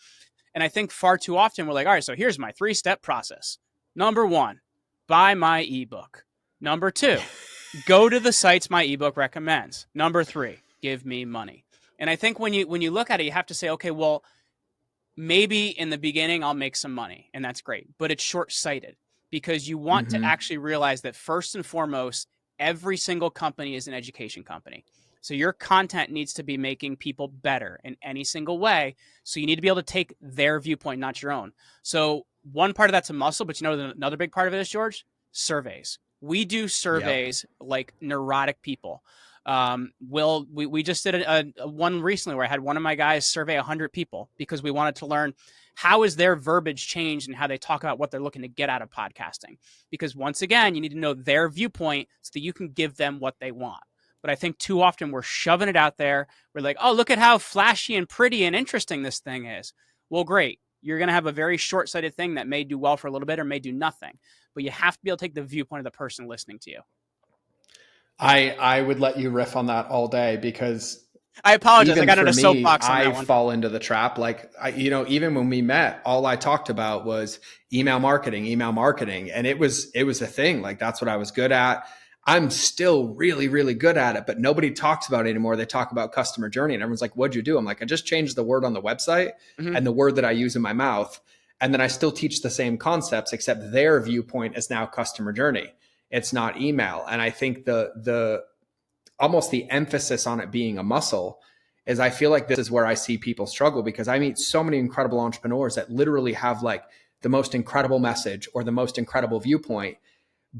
And I think far too often we're like, all right, so here's my 3-step process. Number 1, buy my ebook. Number 2, go to the sites my ebook recommends. Number 3, give me money. And I think when you look at it, you have to say, okay, well, maybe in the beginning I'll make some money, and that's great, but it's short-sighted because you want to actually realize that first and foremost, every single company is an education company. So your content needs to be making people better in any single way. So you need to be able to take their viewpoint, not your own. So one part of that's a muscle, but you know, another big part of it is, George, surveys. We do surveys like neurotic people. We just did a one recently where I had one of my guys survey 100 people because we wanted to learn how is their verbiage changed and how they talk about what they're looking to get out of podcasting. Because once again, you need to know their viewpoint so that you can give them what they want. But I think too often we're shoving it out there. We're like, oh, look at how flashy and pretty and interesting this thing is. Well, great. You're going to have a very short-sighted thing that may do well for a little bit or may do nothing. But you have to be able to take the viewpoint of the person listening to you. I would let you riff on that all day because I apologize. I even got for in a me, soapbox on that I one. fall into the trap. Like, even when we met, all I talked about was email marketing. And it was a thing. Like, that's what I was good at. I'm still really, really good at it, but nobody talks about it anymore. They talk about customer journey and everyone's like, what'd you do? I'm like, I just changed the word on the website and the word that I use in my mouth. And then I still teach the same concepts, except their viewpoint is now customer journey. It's not email. And I think the almost the emphasis on it being a muscle is I feel like this is where I see people struggle because I meet so many incredible entrepreneurs that literally have like the most incredible message or the most incredible viewpoint,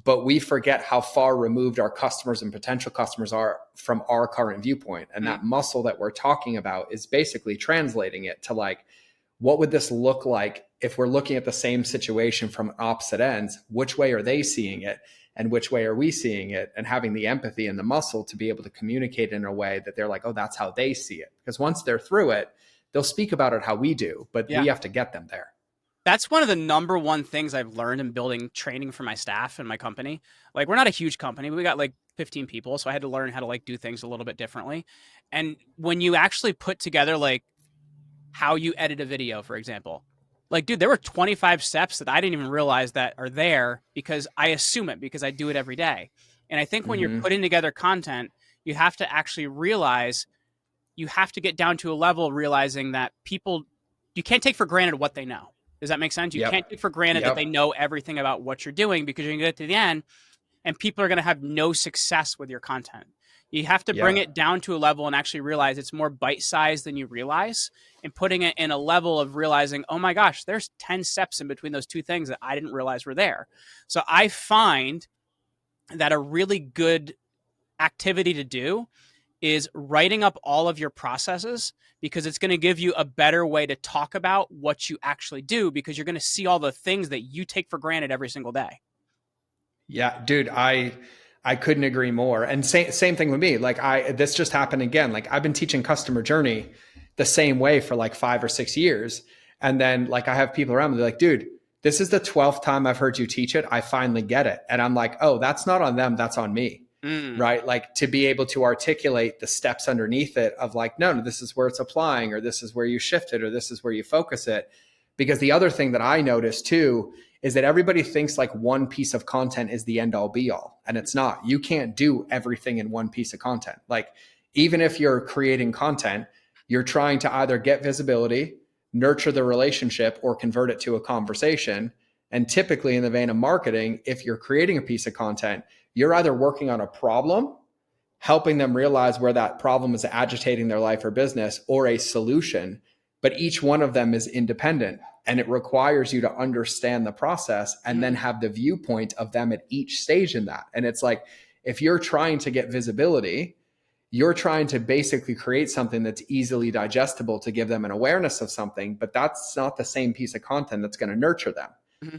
but we forget how far removed our customers and potential customers are from our current viewpoint. And that muscle that we're talking about is basically translating it to like, what would this look like if we're looking at the same situation from opposite ends? Which way are they seeing it? And which way are we seeing it? And having the empathy and the muscle to be able to communicate in a way that they're like, oh, that's how they see it. Because once they're through it, they'll speak about it how we do, but we have to get them there. That's one of the number one things I've learned in building training for my staff and my company. Like, we're not a huge company, but we got like 15 people. So I had to learn how to like do things a little bit differently. And when you actually put together like how you edit a video, for example, like, dude, there were 25 steps that I didn't even realize that are there because I assume it because I do it every day. And I think when you're putting together content, you have to actually realize you have to get down to a level realizing that people, you can't take for granted what they know. Does that make sense? You can't take for granted that they know everything about what you're doing because you're going to get to the end and people are going to have no success with your content. You have to bring it down to a level and actually realize it's more bite-sized than you realize and putting it in a level of realizing, oh my gosh, there's 10 steps in between those two things that I didn't realize were there. So I find that a really good activity to do is writing up all of your processes because it's going to give you a better way to talk about what you actually do because you're going to see all the things that you take for granted every single day. Yeah, dude, I couldn't agree more. And same thing with me. Like this just happened again. Like I've been teaching customer journey the same way for like 5 or 6 years. And then like I have people around me, they're like, dude, this is the 12th time I've heard you teach it. I finally get it. And I'm like, oh, that's not on them. That's on me. Right? Like to be able to articulate the steps underneath it of like, no, this is where it's applying, or this is where you shift it, or this is where you focus it. Because the other thing that I noticed too is that everybody thinks like one piece of content is the end all be all. And it's not. You can't do everything in one piece of content. Like even if you're creating content, you're trying to either get visibility, nurture the relationship, or convert it to a conversation. And typically in the vein of marketing, if you're creating a piece of content, you're either working on a problem, helping them realize where that problem is agitating their life or business, or a solution. But each one of them is independent, and it requires you to understand the process and then have the viewpoint of them at each stage in that. And it's like, if you're trying to get visibility, you're trying to basically create something that's easily digestible to give them an awareness of something, but that's not the same piece of content that's going to nurture them.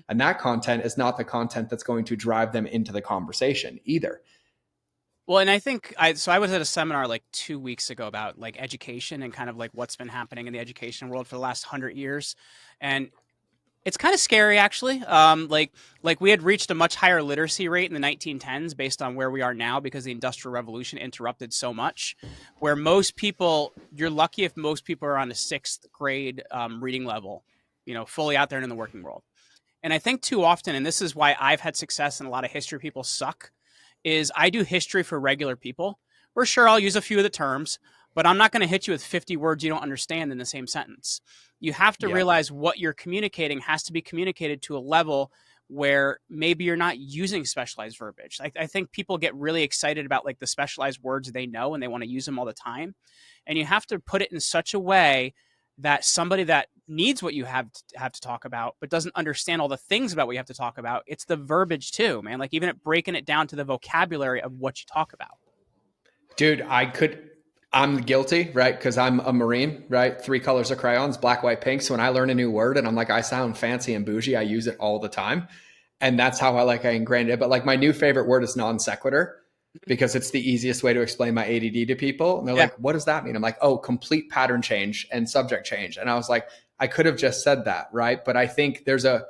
And that content is not the content that's going to drive them into the conversation either. Well, and I think I was at a seminar like 2 weeks ago about like education and kind of like what's been happening in the education world for the last 100 years. And it's kind of scary, actually. Like we had reached a much higher literacy rate in the 1910s based on where we are now because the Industrial Revolution interrupted so much. Where most people, you're lucky if most people are on a 6th grade reading level, fully out there in the working world. And I think too often, and this is why I've had success and a lot of history people suck, is I do history for regular people. Where sure, I'll use a few of the terms, but I'm not going to hit you with 50 words you don't understand in the same sentence. You have to realize what you're communicating has to be communicated to a level where maybe you're not using specialized verbiage. I think people get really excited about like the specialized words they know and they want to use them all the time. And you have to put it in such a way that somebody that needs what you have to talk about, but doesn't understand all the things about what you have to talk about, it's the verbiage too, man. Like even breaking it down to the vocabulary of what you talk about. Dude, I'm guilty, right? Because I'm a Marine, right? Three colors of crayons, black, white, pink. So when I learn a new word and I'm like, I sound fancy and bougie, I use it all the time. And that's how I ingrained it. But like my new favorite word is non sequitur because it's the easiest way to explain my ADD to people. And they're Yeah. like, what does that mean? I'm like, oh, complete pattern change and subject change. And I was like, I could have just said that, right? But I think there's a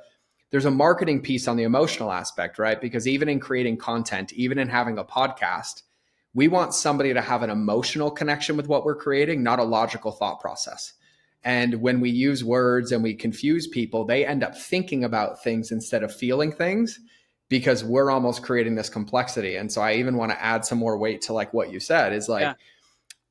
marketing piece on the emotional aspect, right? Because even in creating content, even in having a podcast, we want somebody to have an emotional connection with what we're creating, not a logical thought process. And when we use words and we confuse people, they end up thinking about things instead of feeling things because we're almost creating this complexity. And so I even want to add some more weight to like what you said is like, Yeah.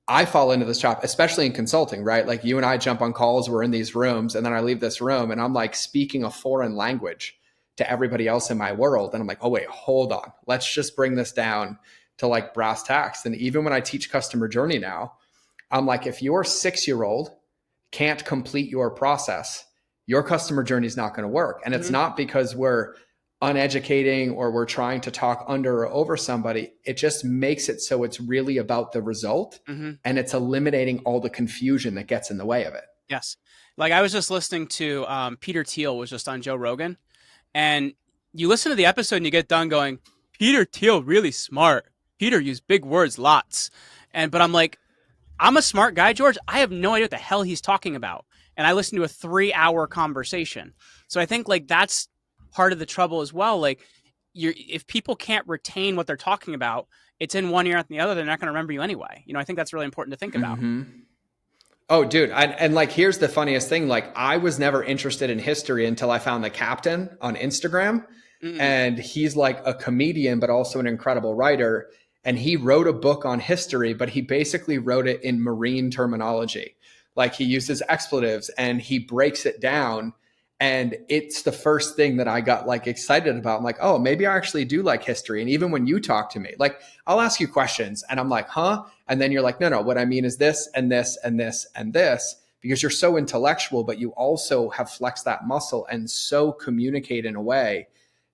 I fall into this trap, especially in consulting, right? Like you and I jump on calls, we're in these rooms, and then I leave this room and I'm like speaking a foreign language to everybody else in my world. And I'm like, oh, wait, hold on. Let's just bring this down to like brass tacks. And even when I teach customer journey now, I'm like, if your 6-year-old can't complete your process, your customer journey is not going to work. And it's not because we're uneducating or we're trying to talk under or over somebody. It just makes it so it's really about the result and it's eliminating all the confusion that gets in the way of it. Yes. Like I was just listening to Peter Thiel was just on Joe Rogan, and you listen to the episode and you get done going, Peter Thiel really smart. Peter used big words lots. But I'm like, I'm a smart guy, George. I have no idea what the hell he's talking about. And I listened to a 3-hour conversation. So I think like that's part of the trouble as well. Like if people can't retain what they're talking about, it's in one ear out the other. They're not going to remember you anyway. I think that's really important to think about. Oh, dude. And like, here's the funniest thing. Like I was never interested in history until I found the captain on Instagram. And he's like a comedian, but also an incredible writer. And he wrote a book on history, but he basically wrote it in marine terminology. Like he uses expletives and he breaks it down. And it's the first thing that I got like excited about. I'm like, oh, maybe I actually do like history. And even when you talk to me, like I'll ask you questions and I'm like, huh? And then you're like, no, what I mean is this and this and this and this, because you're so intellectual, but you also have flexed that muscle and so communicate in a way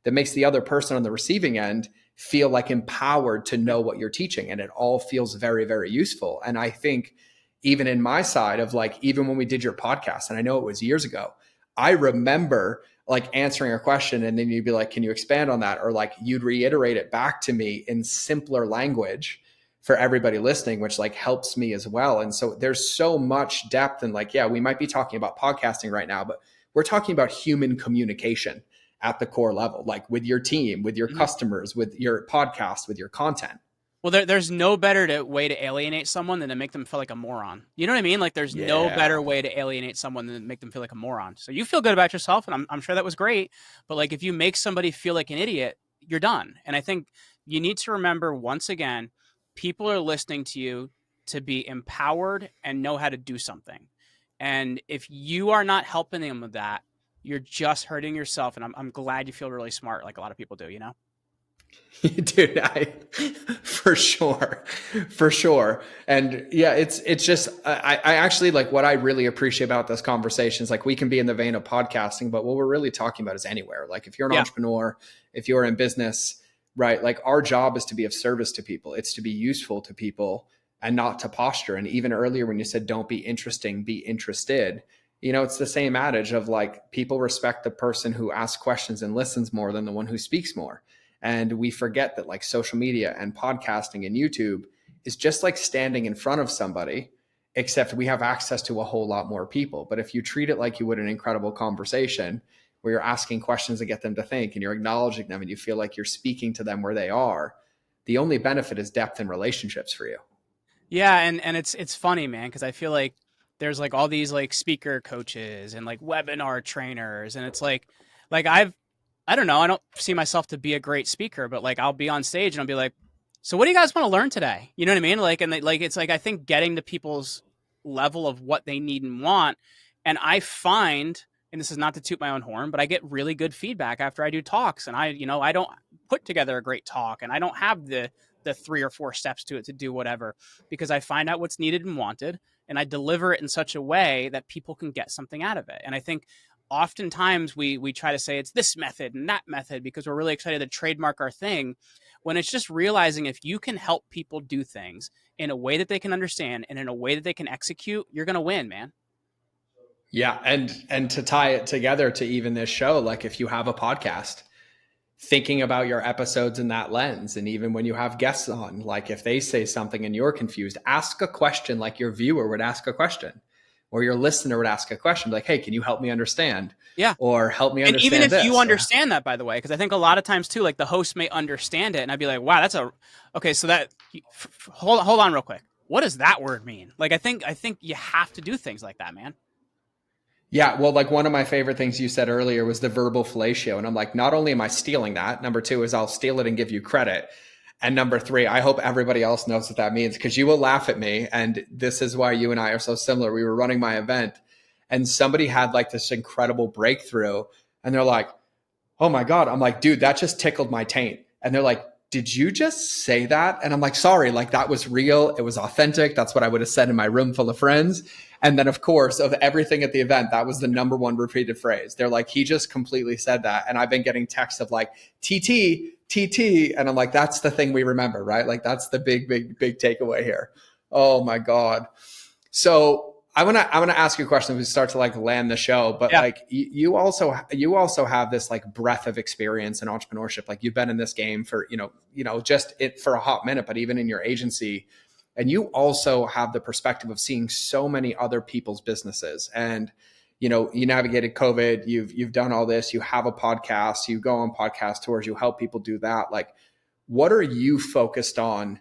that makes the other person on the receiving end feel like empowered to know what you're teaching. And it all feels very, very useful. And I think even in my side of like, even when we did your podcast, and I know it was years ago, I remember like answering a question and then you'd be like, can you expand on that? Or like you'd reiterate it back to me in simpler language for everybody listening, which like helps me as well. And so there's so much depth and like, yeah, we might be talking about podcasting right now, but we're talking about human communication at the core level, like with your team, with your customers, with your podcast, with your content. Well, there's no better way to alienate someone than to make them feel like a moron. You know what I mean? Like there's no better way to alienate someone than to make them feel like a moron. So you feel good about yourself, and I'm sure that was great. But like if you make somebody feel like an idiot, you're done. And I think you need to remember once again, people are listening to you to be empowered and know how to do something. And if you are not helping them with that, you're just hurting yourself. And I'm glad you feel really smart, like a lot of people do, Dude, for sure. And yeah, it's just, I actually like what I really appreciate about this conversation is like, we can be in the vein of podcasting, but what we're really talking about is anywhere. Like if you're an entrepreneur, if you're in business, right? Like our job is to be of service to people. It's to be useful to people and not to posture. And even earlier when you said, don't be interesting, be interested, it's the same adage of like, people respect the person who asks questions and listens more than the one who speaks more. And we forget that like social media and podcasting and YouTube is just like standing in front of somebody, except we have access to a whole lot more people. But if you treat it like you would an incredible conversation where you're asking questions to get them to think and you're acknowledging them and you feel like you're speaking to them where they are, the only benefit is depth in relationships for you. Yeah. And it's funny, man, because I feel like there's like all these like speaker coaches and like webinar trainers. And it's like I don't know. I don't see myself to be a great speaker, but like I'll be on stage and I'll be like, so what do you guys want to learn today? You know what I mean? Like, and like, it's like, I think getting to people's level of what they need and want. And I find, and this is not to toot my own horn, but I get really good feedback after I do talks. And I don't put together a great talk and I don't have the 3 or 4 steps to it to do whatever, because I find out what's needed and wanted and I deliver it in such a way that people can get something out of it. And I think oftentimes we try to say it's this method and that method because we're really excited to trademark our thing, when it's just realizing if you can help people do things in a way that they can understand and in a way that they can execute, you're going to win, man. Yeah, and to tie it together to even this show, like if you have a podcast, thinking about your episodes in that lens, and even when you have guests on, like if they say something and you're confused, ask a question like your viewer would ask a question, or your listener would ask a question like, hey, can you help me understand? Yeah. Or help me And even understand if this. you understand that, by the way, because I think a lot of times too, like the host may understand it, and I'd be like, "Wow, that's a okay." So that hold on real quick. What does that word mean? Like, I think you have to do things like that, man. Yeah, well, like one of my favorite things you said earlier was the verbal fellatio. And I'm like, not only am I stealing that, number two is I'll steal it and give you credit. And number three, I hope everybody else knows what that means, because you will laugh at me. And this is why you and I are so similar. We were running my event and somebody had like this incredible breakthrough. And they're like, oh my God. I'm like, dude, that just tickled my taint. And they're like, did you just say that? And I'm like, sorry, like that was real. It was authentic. That's what I would have said in my room full of friends. And then, of course, of everything at the event, that was the number one repeated phrase. They're like, he just completely said that. And I've been getting texts of like, TT, TT. And I'm like, that's the thing we remember, right? Like, that's the big, big, big takeaway here. Oh my God. So I want to ask you a question as we start to like land the show, but like you also have this like breadth of experience in entrepreneurship. Like you've been in this game for, just it for a hot minute, but even in your agency, and you also have the perspective of seeing so many other people's businesses. And, you navigated COVID, you've done all this, you have a podcast, you go on podcast tours, you help people do that. Like, what are you focused on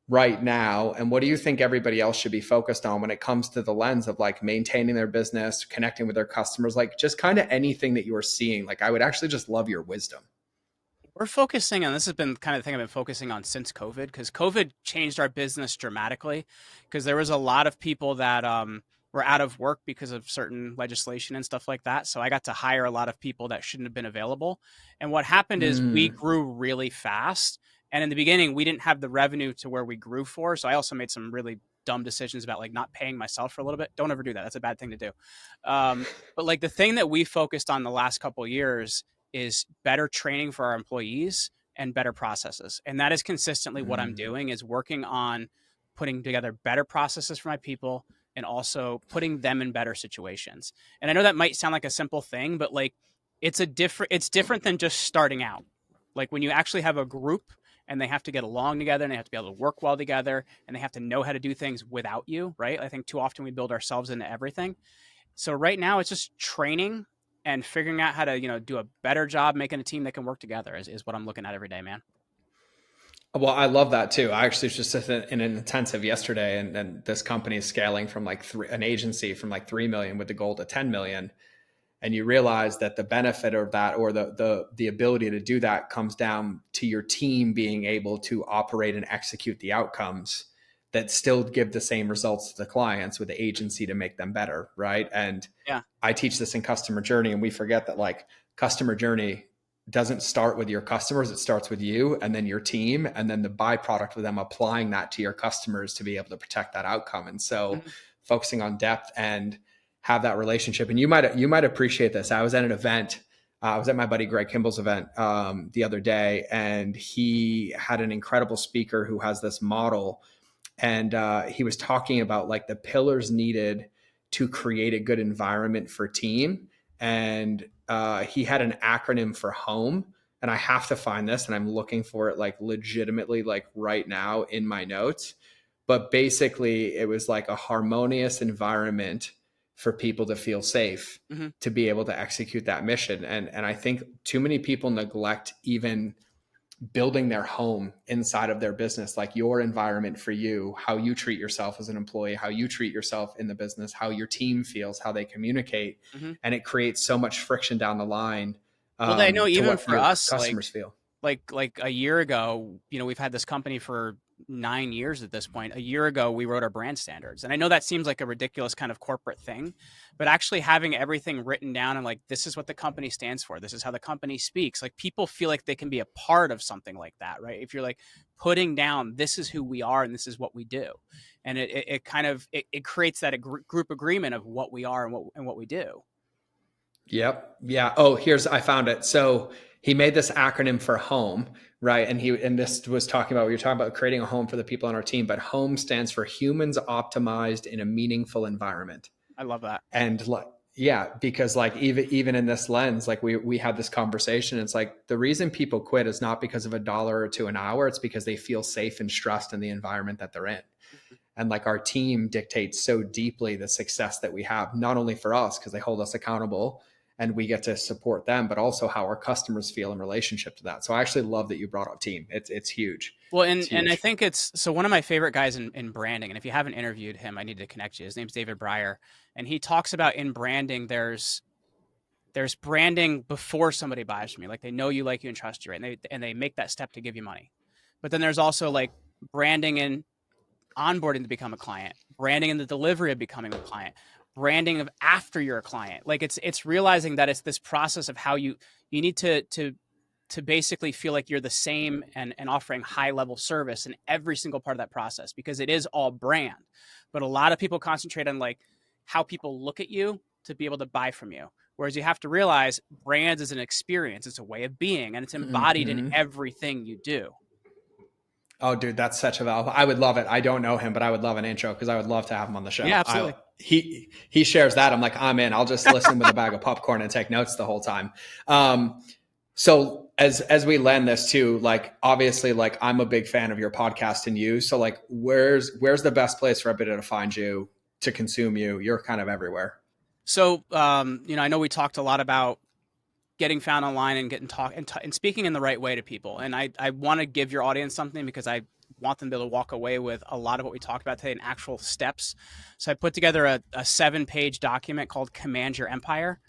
right now, and what do you think everybody else should be focused on when it comes to the lens of like maintaining their business, connecting with their customers, like just kind of anything that you are seeing? Like, I would actually just love your wisdom. We're focusing on this has been kind of the thing I've been focusing on since COVID, because COVID changed our business dramatically. Because there was a lot of people that were out of work because of certain legislation and stuff like that. So I got to hire a lot of people that shouldn't have been available. And what happened is we grew really fast. And in the beginning, we didn't have the revenue to where we grew for. So I also made some really dumb decisions about like not paying myself for a little bit. Don't ever do that. That's a bad thing to do. But like the thing that we focused on the last couple of years is better training for our employees and better processes. And that is consistently what I'm doing, is working on putting together better processes for my people and also putting them in better situations. And I know that might sound like a simple thing, but like it's different than just starting out. Like when you actually have a group and they have to get along together and they have to be able to work well together and they have to know how to do things without you, right? I think too often we build ourselves into everything. So right now it's just training and figuring out how to, do a better job making a team that can work together is what I'm looking at every day, man. Well, I love that too. I actually was just in an intensive yesterday, and this company is scaling from like an agency from like 3 million with the goal to 10 million. And you realize that the benefit of that, or the ability to do that, comes down to your team being able to operate and execute the outcomes that still give the same results to the clients, with the agency to make them better, right? And Yeah. I teach this in customer journey, and we forget that like customer journey doesn't start with your customers. It starts with you and then your team, and then the byproduct of them applying that to your customers to be able to protect that outcome. And so focusing on depth and have that relationship. And you might appreciate this. I was at an event. I was at my buddy Greg Kimball's event the other day, and he had an incredible speaker who has this model. And he was talking about like the pillars needed to create a good environment for team. And he had an acronym for HOME. And I have to find this, and I'm looking for it like legitimately like right now in my notes. But basically it was like a harmonious environment for people to feel safe, to be able to execute that mission. And I think too many people neglect even building their home inside of their business, like your environment for you, how you treat yourself as an employee, how you treat yourself in the business, how your team feels, how they communicate. And it creates so much friction down the line Well, I know to even what for your us, customers feel. like a year ago, we've had this company for 9 years at this point. A year ago, we wrote our brand standards. And I know that seems like a ridiculous kind of corporate thing, but actually having everything written down and like, this is what the company stands for, this is how the company speaks, like people feel like they can be a part of something like that, right? If you're like putting down, this is who we are and this is what we do. And it kind of, it creates that group agreement of what we are and what we do. Yep. Yeah. Oh, I found it. So he made this acronym for home, right? And this was talking about, we were talking about creating a home for the people on our team, but home stands for humans optimized in a meaningful environment. I love that. And like, yeah, because like even in this lens, like we had this conversation. It's like the reason people quit is not because of $1 or $2 an hour. It's because they feel safe and stressed in the environment that they're in. And like our team dictates so deeply the success that we have, not only for us because they hold us accountable and we get to support them, but also how our customers feel in relationship to that. So I actually love that you brought up team. It's huge. Well, It's and I huge. think it's so one of my favorite guys in branding. And if you haven't interviewed him, I need to connect you. His name's David Breyer. And he talks about in branding, there's branding before somebody buys from you. Like they know you, like you, and trust you, right? And they make that step to give you money. But then there's also like branding and onboarding to become a client, branding in the delivery of becoming a client, branding of after you're a client. Like it's realizing that it's this process of how you need to basically feel like you're the same and offering high level service in every single part of that process, because it is all brand. But a lot of people concentrate on like how people look at you to be able to buy from you. Whereas you have to realize brands is an experience, it's a way of being, and it's embodied in Mm-hmm. everything you do. Oh, dude, that's such a value. I would love it. I don't know him, but I would love an intro because I would love to have him on the Yeah, show. absolutely. He shares that. I'm like, I'm in. I'll just listen with a bag of popcorn and take notes the whole time. So as we land this too, like obviously, like I'm a big fan of your podcast and you. So like, where's the best place for everybody to find you, to consume you? You're kind of everywhere. So, I know we talked a lot about getting found online and getting and speaking in the right way to people. And I want to give your audience something because I want them to be able to walk away with a lot of what we talked about today in actual steps. So I put together a 7-page document called Command Your Empire.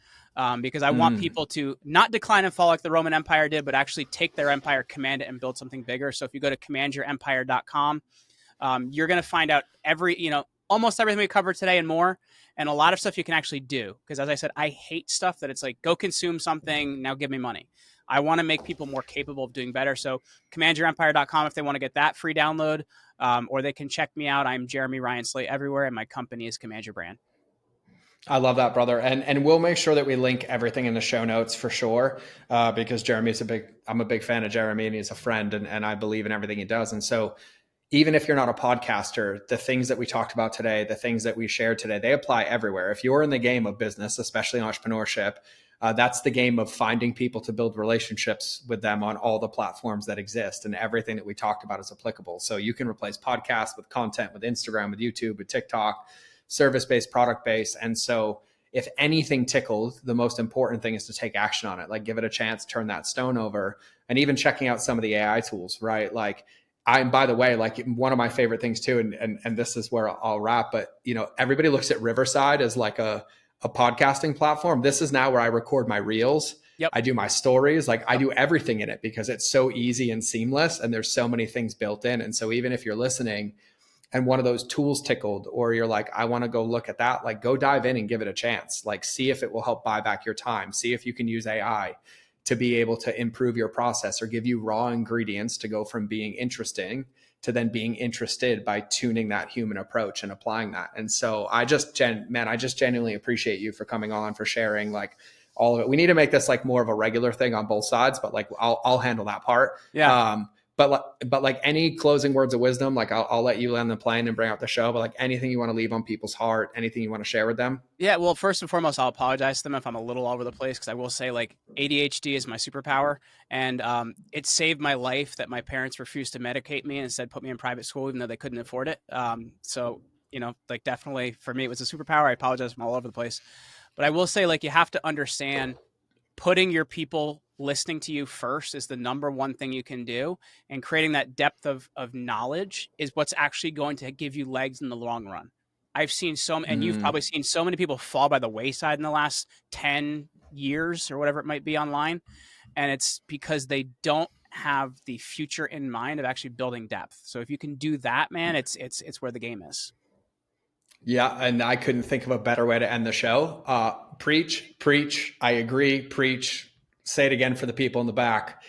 Because I want people to not decline and fall like the Roman Empire did, but actually take their empire, command it, and build something bigger. So if you go to commandyourempire.com, you're going to find out almost everything we covered today and more, and a lot of stuff you can actually do. Because as I said, I hate stuff that it's like, go consume something, now give me money. I want to make people more capable of doing better. So commandyourempire.com if they want to get that free download, or they can check me out. I'm Jeremy Ryan Slate everywhere, and my company is Command Your Brand. I love that, brother. And we'll make sure that we link everything in the show notes for sure. Because I'm a big fan of Jeremy and he's a friend and I believe in everything he does. And so even if you're not a podcaster, the things that we talked about today, the things that we shared today, they apply everywhere. If you're in the game of business, especially entrepreneurship, that's the game of finding people to build relationships with them on all the platforms that exist. And everything that we talked about is applicable. So you can replace podcasts with content, with Instagram, with YouTube, with TikTok, service-based, product-based. And so if anything tickled, the most important thing is to take action on it. Like give it a chance, turn that stone over, and even checking out some of the AI tools, right? Like by the way, like one of my favorite things too, and this is where I'll wrap, but everybody looks at Riverside as like a podcasting platform. This is now where I record my reels. Yep. I do my stories. Like I do everything in it because it's so easy and seamless and there's so many things built in. And so even if you're listening and one of those tools tickled, or you're like, I want to go look at that, like go dive in and give it a chance. Like see if it will help buy back your time. See if you can use AI to be able to improve your process or give you raw ingredients to go from being interesting to then being interested by tuning that human approach and applying that. And so I just genuinely appreciate you for coming on, for sharing like all of it. We need to make this like more of a regular thing on both sides, but like I'll handle that part. Yeah. But like any closing words of wisdom, like I'll let you land the plane and bring out the show, but like anything you want to leave on people's heart, anything you want to share with them. Yeah, well, first and foremost, I'll apologize to them if I'm a little all over the place, because I will say like ADHD is my superpower, and it saved my life that my parents refused to medicate me and instead put me in private school even though they couldn't afford it. So like definitely for me it was a superpower. I apologize, I'm all over the place, but I will say like you have to understand putting your people listening to you first is the number one thing you can do, and creating that depth of knowledge is what's actually going to give you legs in the long run. I've seen and you've probably seen so many people fall by the wayside in the last 10 years or whatever it might be online. And it's because they don't have the future in mind of actually building depth. So if you can do that, man, it's where the game is. Yeah, and I couldn't think of a better way to end the show. Preach. I agree. Preach. Say it again for the people in the back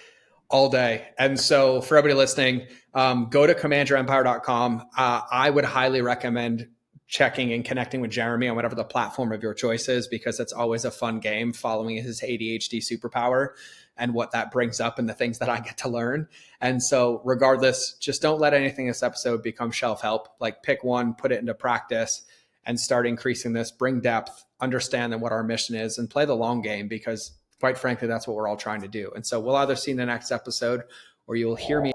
all day. And so for everybody listening, go to commandyourempire.com. I would highly recommend checking and connecting with Jeremy on whatever the platform of your choice is, because it's always a fun game following his ADHD superpower and what that brings up and the things that I get to learn. And so regardless, just don't let anything in this episode become shelf help. Like, pick one, put it into practice, and start increasing this, bring depth, understand that what our mission is, and play the long game, because quite frankly, that's what we're all trying to do. And so we'll either see in the next episode, or you'll hear me